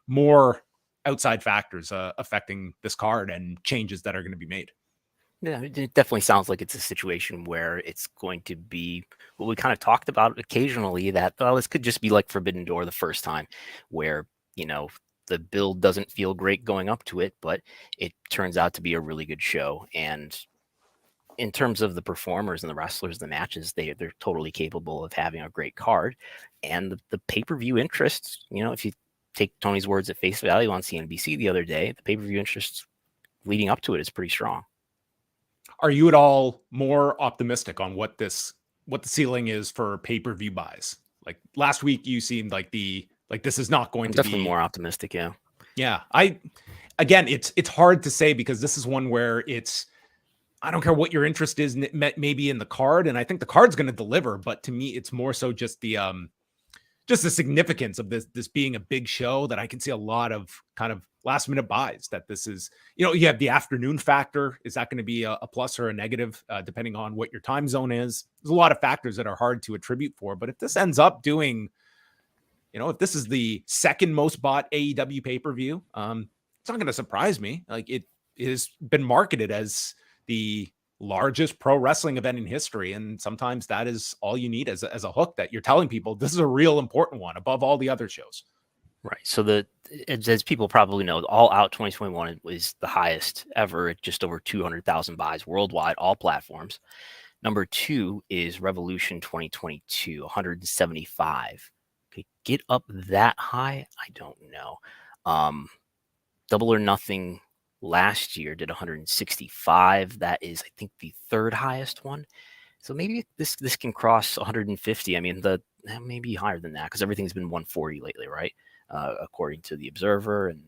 more outside factors affecting this card and changes that are going to be made. Yeah, it definitely sounds like it's a situation where it's going to be what we kind of talked about occasionally, that this could just be like Forbidden Door the first time, where the build doesn't feel great going up to it, but it turns out to be a really good show. And in terms of the performers and the wrestlers, the matches, they're totally capable of having a great card. And the pay-per-view interest, if you take Tony's words at face value on CNBC the other day, the pay-per-view interest leading up to it is pretty strong. Are you at all more optimistic on what the ceiling is for pay-per-view buys? Like last week, you seemed like this is not going to be definitely more optimistic. Yeah. Yeah. It's hard to say because this is one where I don't care what your interest is maybe in the card. And I think the card's going to deliver, but to me, it's more so just the significance of this being a big show that I can see a lot of kind of last minute buys that this is, you have the afternoon factor. Is that going to be a plus or a negative depending on what your time zone is? There's a lot of factors that are hard to attribute for, but if this ends up doing, if this is the second most bought AEW pay-per-view, it's not going to surprise me. Like it has been marketed as the largest pro wrestling event in history. And sometimes that is all you need as a hook that you're telling people this is a real important one above all the other shows. Right. So as people probably know, All Out 2021 was the highest ever at just over 200,000 buys worldwide, all platforms. Number 2 is Revolution 2022, 175. Okay, get up that high? I don't know. Double or Nothing last year did 165. That is, I think, the third highest one. So maybe this can cross 150. I mean, maybe higher than that because everything's been 140 lately, right? According to the Observer and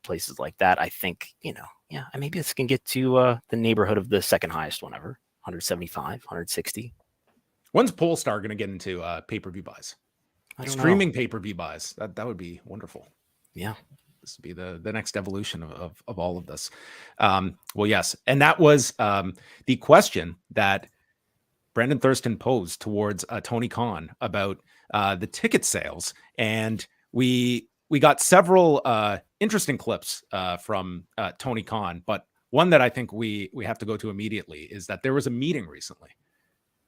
places like that. I think, maybe this can get to the neighborhood of the second highest one ever, 175, 160. When's Polestar going to get into pay-per-view buys? Streaming pay-per-view buys. That would be wonderful. Yeah. This would be the next evolution of all of this. Well, yes. And that was the question that Brandon Thurston posed towards Tony Khan about the ticket sales. And we got several interesting clips from Tony Khan, but one that I think we have to go to immediately is that there was a meeting recently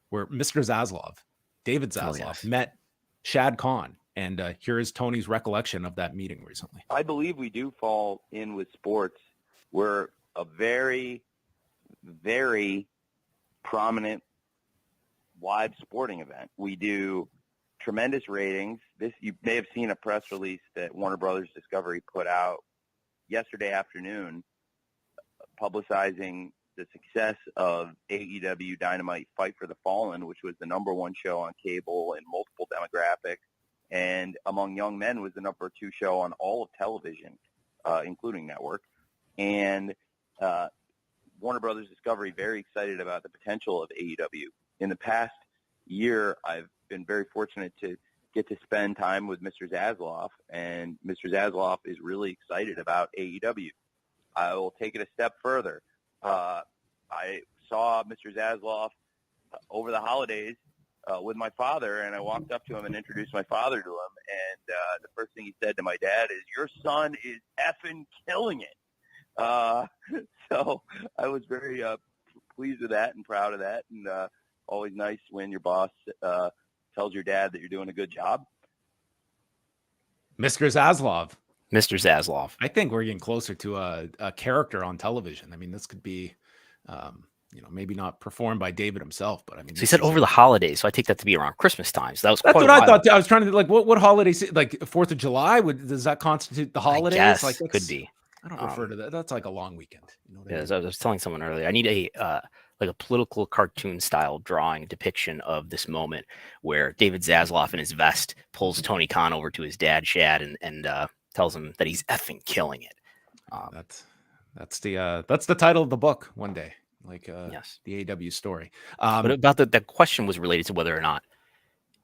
where Mr. Zaslav David Zaslav met Shad Khan. And here is Tony's recollection of that meeting recently. I believe we do fall in with sports. We're a very, very prominent live sporting event. We do tremendous ratings. You may have seen a press release that Warner Brothers Discovery put out yesterday afternoon publicizing the success of AEW Dynamite Fight for the Fallen, which was the #1 show on cable in multiple demographics, and among young men was the #2 show on all of television, including network. And Warner Brothers Discovery very excited about the potential of AEW. In the past year, I've been very fortunate to get to spend time with Mr. Zaslav, and Mr. Zaslav is really excited about AEW. I will take it a step further. I saw Mr. Zaslav over the holidays with my father, and I walked up to him and introduced my father to him, and the first thing he said to my dad is, "Your son is effing killing it." So I was very pleased with that and proud of that, and always nice when your boss tells your dad that you're doing a good job. Mr. Zaslav. Mr. Zaslav. I think we're getting closer to a character on television. I mean, this could be, maybe not performed by David himself, but I mean, so he said over the holidays, so I take that to be around Christmas time. So that's what I thought. I was trying to what holidays, like 4th of July, does that constitute the holidays? I guess, like could be. I don't refer to that. That's like a long weekend. You know what I mean? As I was telling someone earlier, I need a political cartoon style drawing depiction of this moment where David Zaslav in his vest pulls Tony Khan over to his dad Shad and tells him that he's effing killing it. That's the title of the book one day, like yes, the AEW story. But about the question was related to whether or not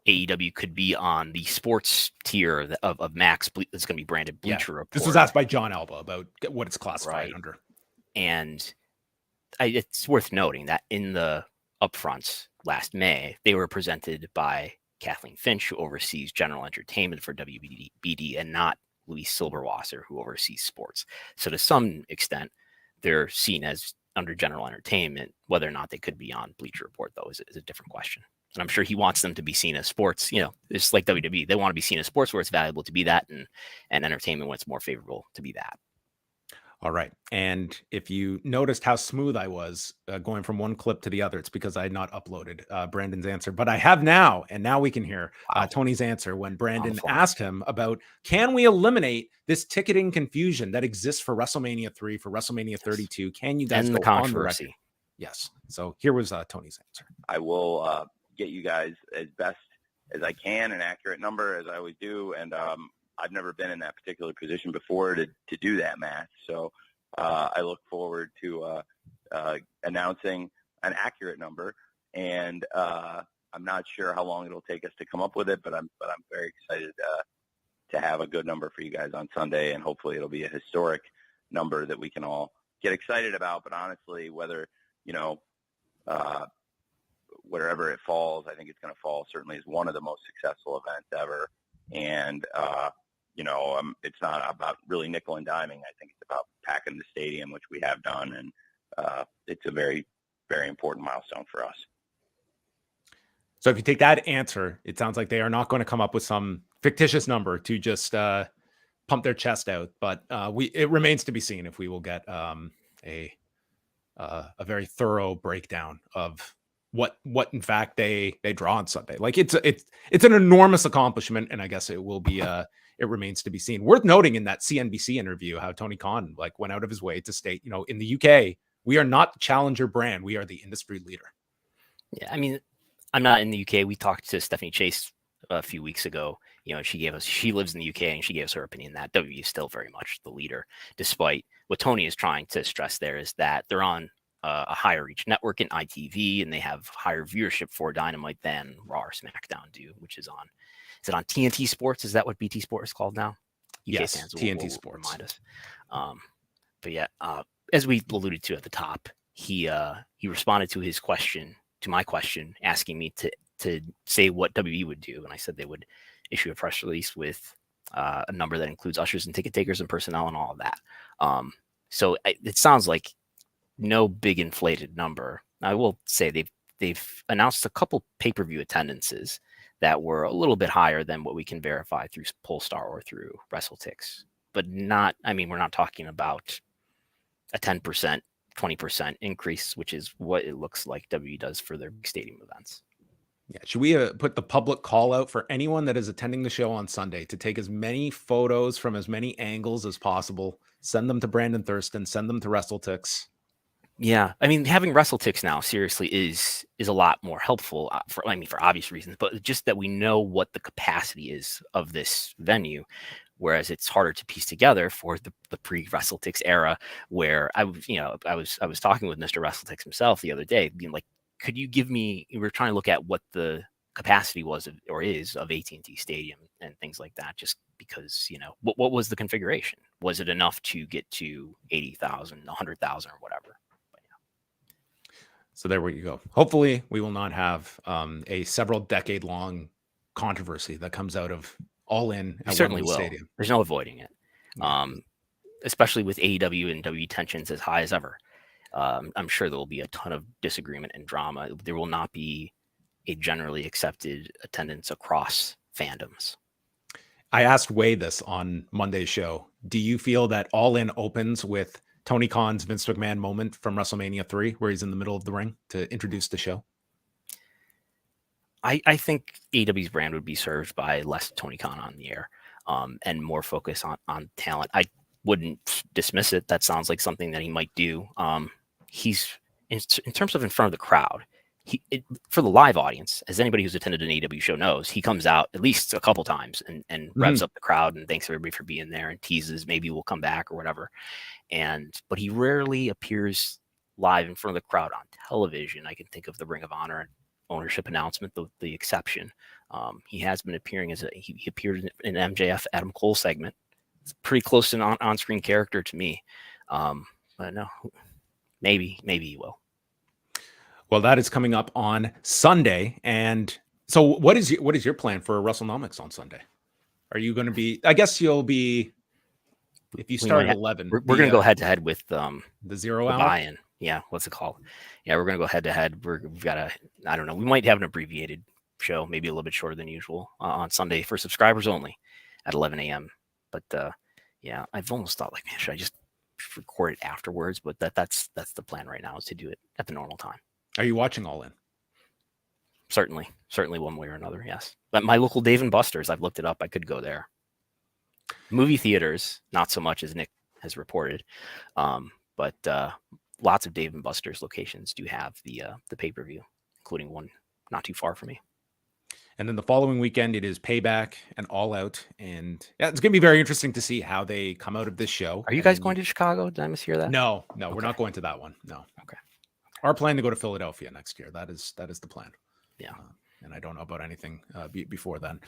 AEW could be on the sports tier of Max that's going to be branded Bleacher Report. This was asked by John Alba about what it's classified under. And it's worth noting that in the upfronts last May, they were presented by Kathleen Finch, who oversees general entertainment for WBD, and not Luis Silberwasser, who oversees sports. So to some extent, they're seen as under general entertainment. Whether or not they could be on Bleacher Report, though, is a different question. And I'm sure he wants them to be seen as sports. It's like WWE. They want to be seen as sports where it's valuable to be that, and entertainment when it's more favorable to be that. All right. And if you noticed how smooth I was going from one clip to the other, it's because I had not uploaded Brandon's answer, but I have now. And now we can hear Tony's answer when Brandon asked him about, can we eliminate this ticketing confusion that exists for WrestleMania 3, for WrestleMania 32? Can you guys end the go on the controversy? record? Yes. So here was Tony's answer. I will get you guys as best as I can, an accurate number, as I always do. And I've never been in that particular position before to do that math. So I look forward to announcing an accurate number. And I'm not sure how long it'll take us to come up with it, but I'm very excited to have a good number for you guys on Sunday. And hopefully it'll be a historic number that we can all get excited about. But honestly, whether, wherever it falls, I think it's going to fall certainly as one of the most successful events ever. And, it's not about really nickel and diming. I think it's about packing the stadium, which we have done. And it's a very, very important milestone for us. So if you take that answer, it sounds like they are not going to come up with some fictitious number to just pump their chest out. But it remains to be seen if we will get a very thorough breakdown of what in fact they draw on Sunday. Like it's an enormous accomplishment, and I guess it will be it remains to be seen. Worth noting in that CNBC interview how Tony Khan went out of his way to state, in the UK, we are not the challenger brand, we are the industry leader. Yeah, I mean, I'm not in the UK. We talked to Stephanie Chase a few weeks ago. She lives in the UK, and she gave us her opinion that WWE is still very much the leader, despite what Tony is trying to stress there is that they're on a higher reach network in ITV, and they have higher viewership for Dynamite than Raw or SmackDown do, which is on TNT Sports? Is that what BT Sport is called now? UK yes, fans TNT Sports. Remind us. But yeah, as we alluded to at the top, he responded to my question, asking me to say what WWE would do, and I said they would issue a press release with a number that includes ushers and ticket takers and personnel and all of that. So it sounds like no big inflated number. I will say they've announced a couple pay-per-view attendances, that were a little bit higher than what we can verify through Polestar or through WrestleTix, but not, I mean, we're not talking about a 10%, 20% increase, which is what it looks like WWE does for their stadium events. Yeah. Should we put the public call out for anyone that is attending the show on Sunday to take as many photos from as many angles as possible? Send them to Brandon Thurston, send them to WrestleTix. Yeah, I mean, having WrestleTix now seriously is a lot more helpful for obvious reasons, but just that we know what the capacity is of this venue, whereas it's harder to piece together for the pre-WrestleTix era, where I was talking with Mr. WrestleTix himself the other day, being like, could you give me? We were trying to look at what the capacity was or is of AT&T Stadium and things like that, just because what was the configuration? Was it enough to get to 80,000, 100,000, or whatever? So there you go. Hopefully we will not have a several decade long controversy that comes out of All In at Certainly Wembley will. Stadium. There's no avoiding it. Especially with AEW and WWE tensions as high as ever. I'm sure there will be a ton of disagreement and drama. There will not be a generally accepted attendance across fandoms. I asked Wade this on Monday's show. Do you feel that All In opens with Tony Khan's Vince McMahon moment from WrestleMania 3, where he's in the middle of the ring to introduce the show? I think AEW's brand would be served by less Tony Khan on the air, and more focus on talent. I wouldn't dismiss it. That sounds like something that he might do. He's in terms of in front of the crowd. For the live audience, as anybody who's attended an AEW show knows, he comes out at least a couple times and revs up the crowd and thanks everybody for being there and teases maybe we'll come back or whatever. But he rarely appears live in front of the crowd on television. I can think of the Ring of Honor ownership announcement, the exception. He has been appearing he appeared in an MJF Adam Cole segment. It's pretty close to an on-screen character to me. But no, maybe he will. Well, that is coming up on Sunday. And so what is your plan for Wrestlenomics on Sunday? Are you going to be, I guess you'll be, if you start at 11. We're going to go head to head with the 0 hour buy-in. Yeah. What's it called? Yeah. We're going to go head to head. We've got I don't know. We might have an abbreviated show, maybe a little bit shorter than usual on Sunday for subscribers only at 11 a.m. But yeah, I've almost thought like, man, should I just record it afterwards? But that's the plan right now, is to do it at the normal time. Are you watching All In? Certainly one way or another. Yes. But my local Dave & Buster's, I've looked it up. I could go there. Movie theaters, not so much, as Nick has reported. But lots of Dave & Buster's locations do have the pay-per-view, including one not too far from me. And then the following weekend, it is Payback and All Out. And yeah, it's going to be very interesting to see how they come out of this show. Are you guys going to Chicago? Did I mishear that? No, Okay. We're not going to that one. No. Okay. Our plan to go to Philadelphia next year. That is the plan. Yeah. And I don't know about anything before then.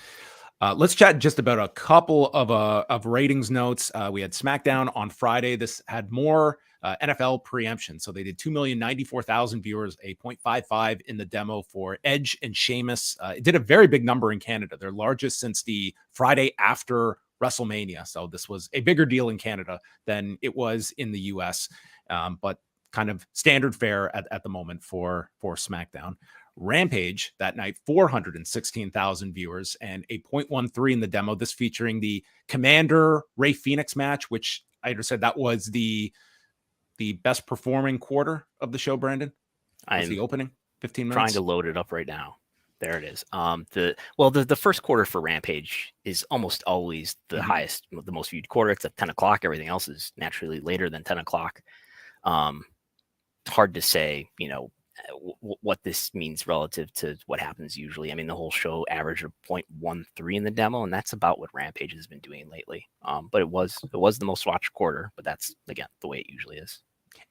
Let's chat just about a couple of ratings notes. We had SmackDown on Friday. This had more NFL preemption. So they did 2,094,000 viewers, a 0.55 in the demo for Edge and Sheamus. It did a very big number in Canada, their largest since the Friday after WrestleMania. So this was a bigger deal in Canada than it was in the US, but kind of standard fare at the moment for SmackDown. Rampage that night, 416,000 viewers and a 0.13 in the demo. This featuring the Commander Rey Fenix match, which I understand that was the best performing quarter of the show. Brandon, was the opening 15 minutes. Trying to load it up right now. There it is. The first quarter for Rampage is almost always the highest, the most viewed quarter. It's at 10 o'clock. Everything else is naturally later than 10 o'clock. Hard to say, what this means relative to what happens usually. I mean, the whole show averaged a 0.13 in the demo, and that's about what Rampage has been doing lately. But it was the most watched quarter, but that's, again, the way it usually is.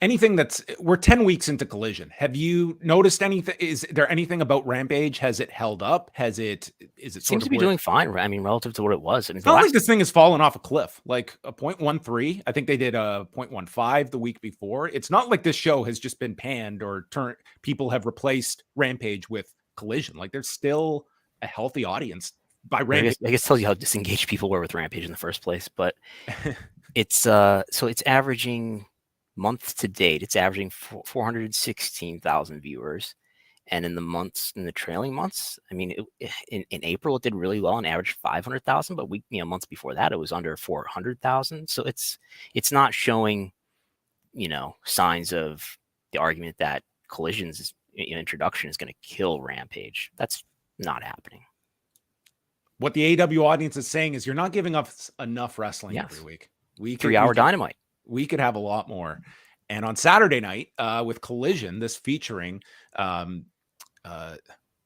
Anything we're 10 weeks into Collision. Have you noticed anything? Is there anything about Rampage? Has it held up? Is it seems to be doing fine? I mean, relative to what it was. I mean, it's not like this thing has fallen off a cliff. Like a 0.13. I think they did a 0.15 the week before. It's not like this show has just been panned or people have replaced Rampage with Collision. Like there's still a healthy audience by Rampage. I guess tells you how disengaged people were with Rampage in the first place. But it's it's averaging, month to date, it's averaging 416,000 viewers And in the trailing months, I mean, in April it did really well and averaged 500,000, but months before that it was under 400,000. So it's not showing, signs of the argument that Collision's introduction is going to kill Rampage. That's not happening. What the AEW audience is saying is you're not giving us enough wrestling every week. 3-hour Dynamite. We could have a lot more. And on Saturday night with Collision, this featuring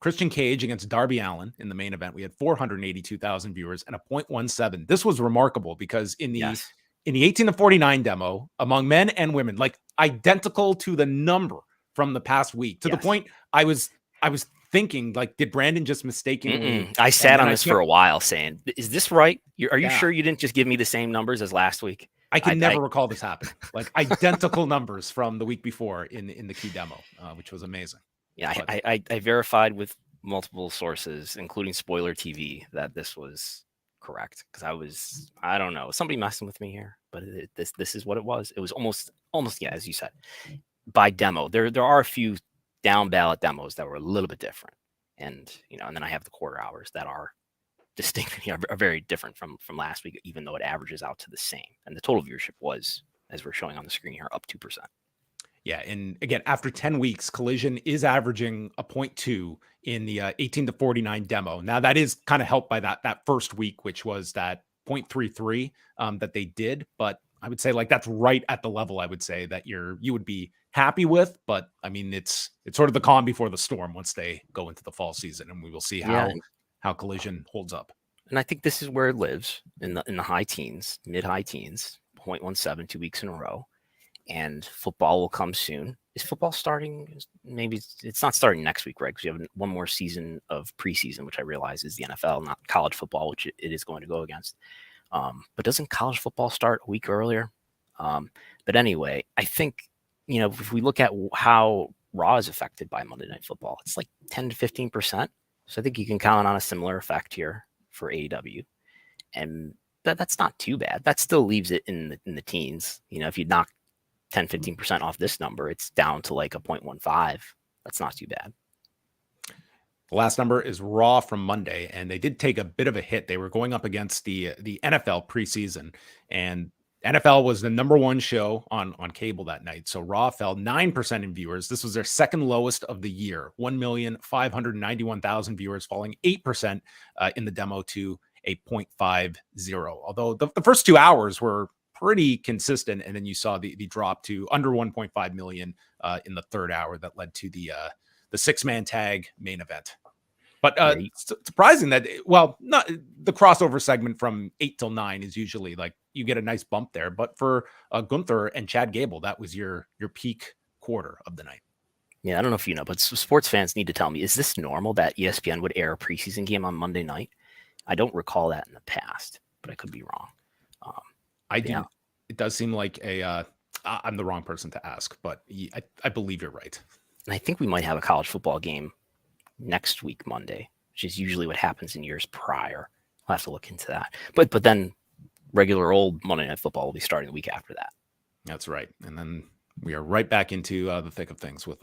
Christian Cage against Darby Allin in the main event, we had 482,000 viewers and a 0.17. This was remarkable because in the 18 to 49 demo, among men and women, like identical to the number from the past week, to the point I was thinking, like, did Brandon just mistakenly? I sat on this for a while saying, is this right? Are you sure you didn't just give me the same numbers as last week? I can never recall this happening. Like identical numbers from the week before in the key demo, which was amazing. Yeah, I verified with multiple sources, including Spoiler TV, that this was correct. Because I don't know, somebody messing with me here, but this is what it was. It was almost, as you said, by demo. There are a few down ballot demos that were a little bit different, and and then I have the quarter hours that are distinctly are very different from last week, even though it averages out to the same. And the total viewership was, as we're showing on the screen here, up 2%. Yeah, and again, after 10 weeks, Collision is averaging a 0.2 in the 18 to 49 demo. Now that is kind of helped by that first week, which was that 0.33 that they did. But I would say, like, that's right at the level I would say that you would be happy with. But I mean, it's sort of the calm before the storm once they go into the fall season, and we will see how Collision holds up. And I think this is where it lives in the high teens, mid-high teens, 0.17, 2 weeks in a row. And football will come soon. Is football starting? Maybe it's not starting next week, right? Because you have one more season of preseason, which I realize is the NFL, not college football, which it is going to go against. But doesn't college football start a week earlier? But anyway, I think, if we look at how Raw is affected by Monday Night Football, it's like 10 to 15%. So I think you can count on a similar effect here for AEW. And that's not too bad. That still leaves it in the teens. If you knock 10, 15% off this number, it's down to like a 0.15. That's not too bad. The last number is Raw from Monday, and they did take a bit of a hit. They were going up against the NFL preseason, and NFL was the number one show on cable that night. So Raw fell 9% in viewers. This was their second lowest of the year, 1,591,000 viewers, falling 8% in the demo to a 0.50. Although the first 2 hours were pretty consistent, and then you saw the drop to under 1.5 million in the third hour that led to the 6-man tag main event. But surprising that, not the crossover segment from 8 till 9 is usually like you get a nice bump there. But for Gunther and Chad Gable, that was your peak quarter of the night. Yeah, I don't know if you know, but sports fans need to tell me, is this normal that ESPN would air a preseason game on Monday night? I don't recall that in the past, but I could be wrong. I do. Yeah. It does seem like I'm the wrong person to ask, but I believe you're right. And I think we might have a college football game next week, Monday, which is usually what happens in years prior. I'll have to look into that. But then regular old Monday Night Football will be starting the week after that. That's right. And then we are right back into the thick of things with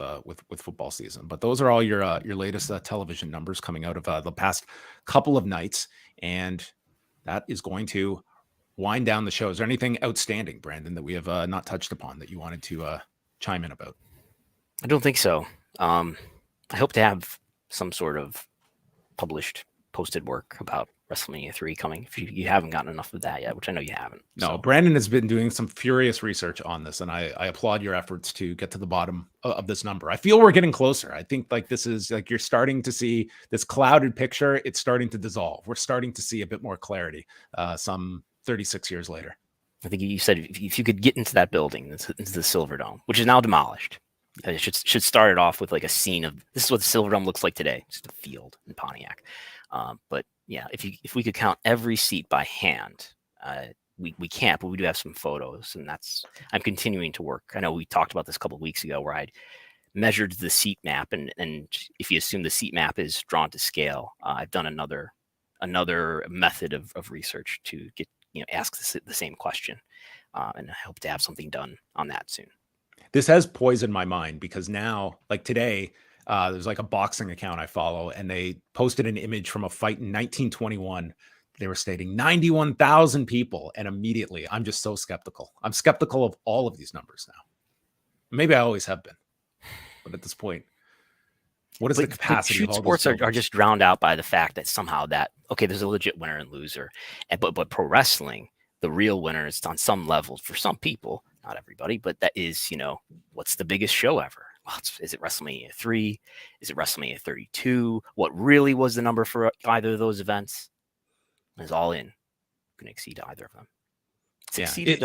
football season. But those are all your latest television numbers coming out of the past couple of nights. And that is going to wind down the show. Is there anything outstanding, Brandon, that we have not touched upon that you wanted to chime in about? I don't think so. I hope to have some sort of posted work about WrestleMania 3 coming. If you haven't gotten enough of that yet, which I know you haven't. No, so. Brandon has been doing some furious research on this, and I applaud your efforts to get to the bottom of this number. I feel we're getting closer. I think like this is like you're starting to see this clouded picture. It's starting to dissolve. We're starting to see a bit more clarity some 36 years later. I think you said if you could get into that building, into the Silverdome, which is now demolished, it should start it off with like a scene of this is what the Silverdome looks like today, just a field in Pontiac. But yeah, if we could count every seat by hand, we can't, but we do have some photos, and I'm continuing to work. I know we talked about this a couple of weeks ago where I'd measured the seat map, and if you assume the seat map is drawn to scale, I've done another method of research to get ask the same question, and I hope to have something done on that soon. This has poisoned my mind because now, like today, There's like a boxing account I follow, and they posted an image from a fight in 1921. They were stating 91,000 people. And immediately I'm just so skeptical. I'm skeptical of all of these numbers now. Maybe I always have been. But at this point, what is the capacity shoot of all sports are just drowned out by the fact that somehow there's a legit winner and loser. But pro wrestling, the real winner is on some level for some people, not everybody, but that is, what's the biggest show ever? Well, is it WrestleMania 3? Is it WrestleMania 32? What really was the number for either of those events? Is All In going to exceed either of them? It's exceeded.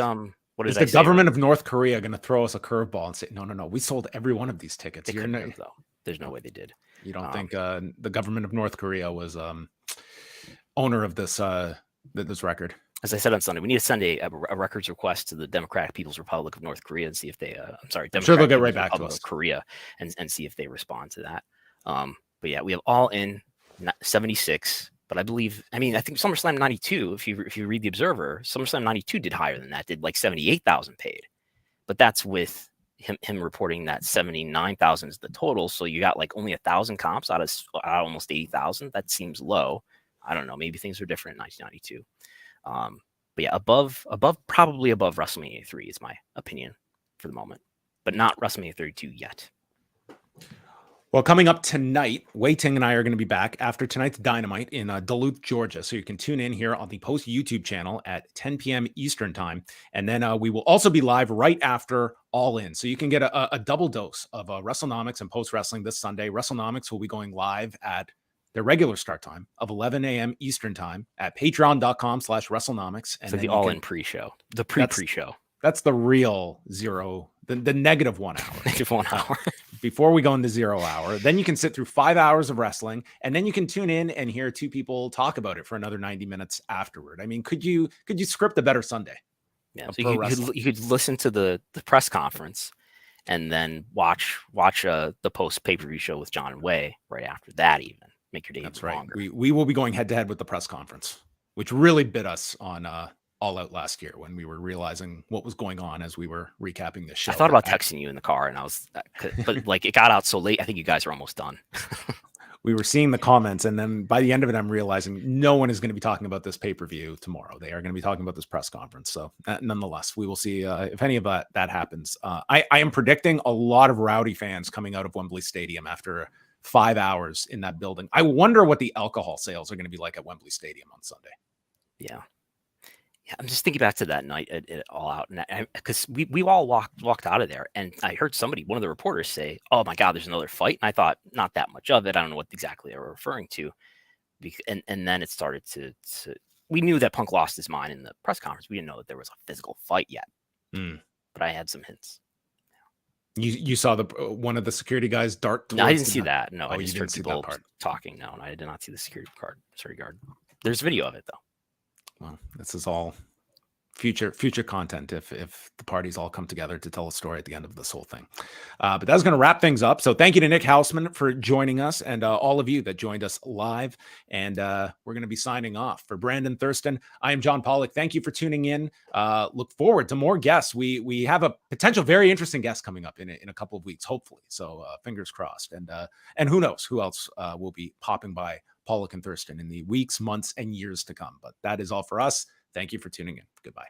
What is the government of North Korea going to throw us a curveball and say, no, we sold every one of these tickets? Though. There's no way they did. You don't think the government of North Korea was owner of this record? As I said on Sunday, we need to send a records request to the Democratic People's Republic of North Korea and see if they. I'm sure they'll get right back to us. Korea and see if they respond to that. But yeah, we have All In 76. But I think SummerSlam 92, if you read the Observer, SummerSlam 92 did higher than that, did like 78,000 paid. But that's with him reporting that 79,000 is the total. So you got like only 1,000 comps out of almost 80,000. That seems low. I don't know. Maybe things are different in 1992. But yeah, probably above WrestleMania 3 is my opinion for the moment, but not WrestleMania 32 yet. Well, coming up tonight, Wei Ting and I are going to be back after tonight's Dynamite in Duluth, Georgia. So you can tune in here on the Post YouTube channel at 10 p.m. Eastern time. And then we will also be live right after All In. So you can get a double dose of Wrestlenomics and Post Wrestling this Sunday. Wrestlenomics will be going live at their regular start time of 11 a.m. Eastern time at patreon.com/Wrestlenomics. And so the All In pre-show, the pre-show. That's the real zero, the negative 1 hour. Negative 1 hour. Before we go into 0 hour. Then you can sit through 5 hours of wrestling, and then you can tune in and hear two people talk about it for another 90 minutes afterward. I mean, could you script a better Sunday? Yeah, so you could listen to the press conference and then watch the post pay-per-view show with John and Wei right after that. Even make your day longer. We will be going head to head with the press conference, which really bit us on All Out last year when we were realizing what was going on as we were recapping this show. I thought about texting you in the car, and but like it got out so late. I think you guys are almost done. We were seeing the comments, and then by the end of it, I'm realizing no one is going to be talking about this pay-per-view tomorrow. They are going to be talking about this press conference. So nonetheless, we will see if any of that happens. I am predicting a lot of rowdy fans coming out of Wembley Stadium after 5 hours in that building. I wonder what the alcohol sales are going to be like at Wembley Stadium on Sunday. Yeah. Yeah, I'm just thinking back to that night at All Out, and because we all walked out of there, and I heard one of the reporters say, "Oh my God, there's another fight," and I thought, not that much of it. I don't know what exactly they were referring to, and then it started to. We knew that Punk lost his mind in the press conference. We didn't know that there was a physical fight yet, but I had some hints. You saw one of the security guys dart. No, I didn't see that. No, I just heard people talking. No, I did not see the security guard. There's video of it though. Well, this is all future content if the parties all come together to tell a story at the end of this whole thing. But that's going to wrap things up. So thank you to Nick Hausman for joining us, and all of you that joined us live. And we're going to be signing off. For Brandon Thurston, I am John Pollock. Thank you for tuning in. Look forward to more guests. We have a potential very interesting guest coming up in a couple of weeks, hopefully. So fingers crossed. And who knows who else will be popping by Pollock and Thurston in the weeks, months, and years to come. But that is all for us. Thank you for tuning in. Goodbye.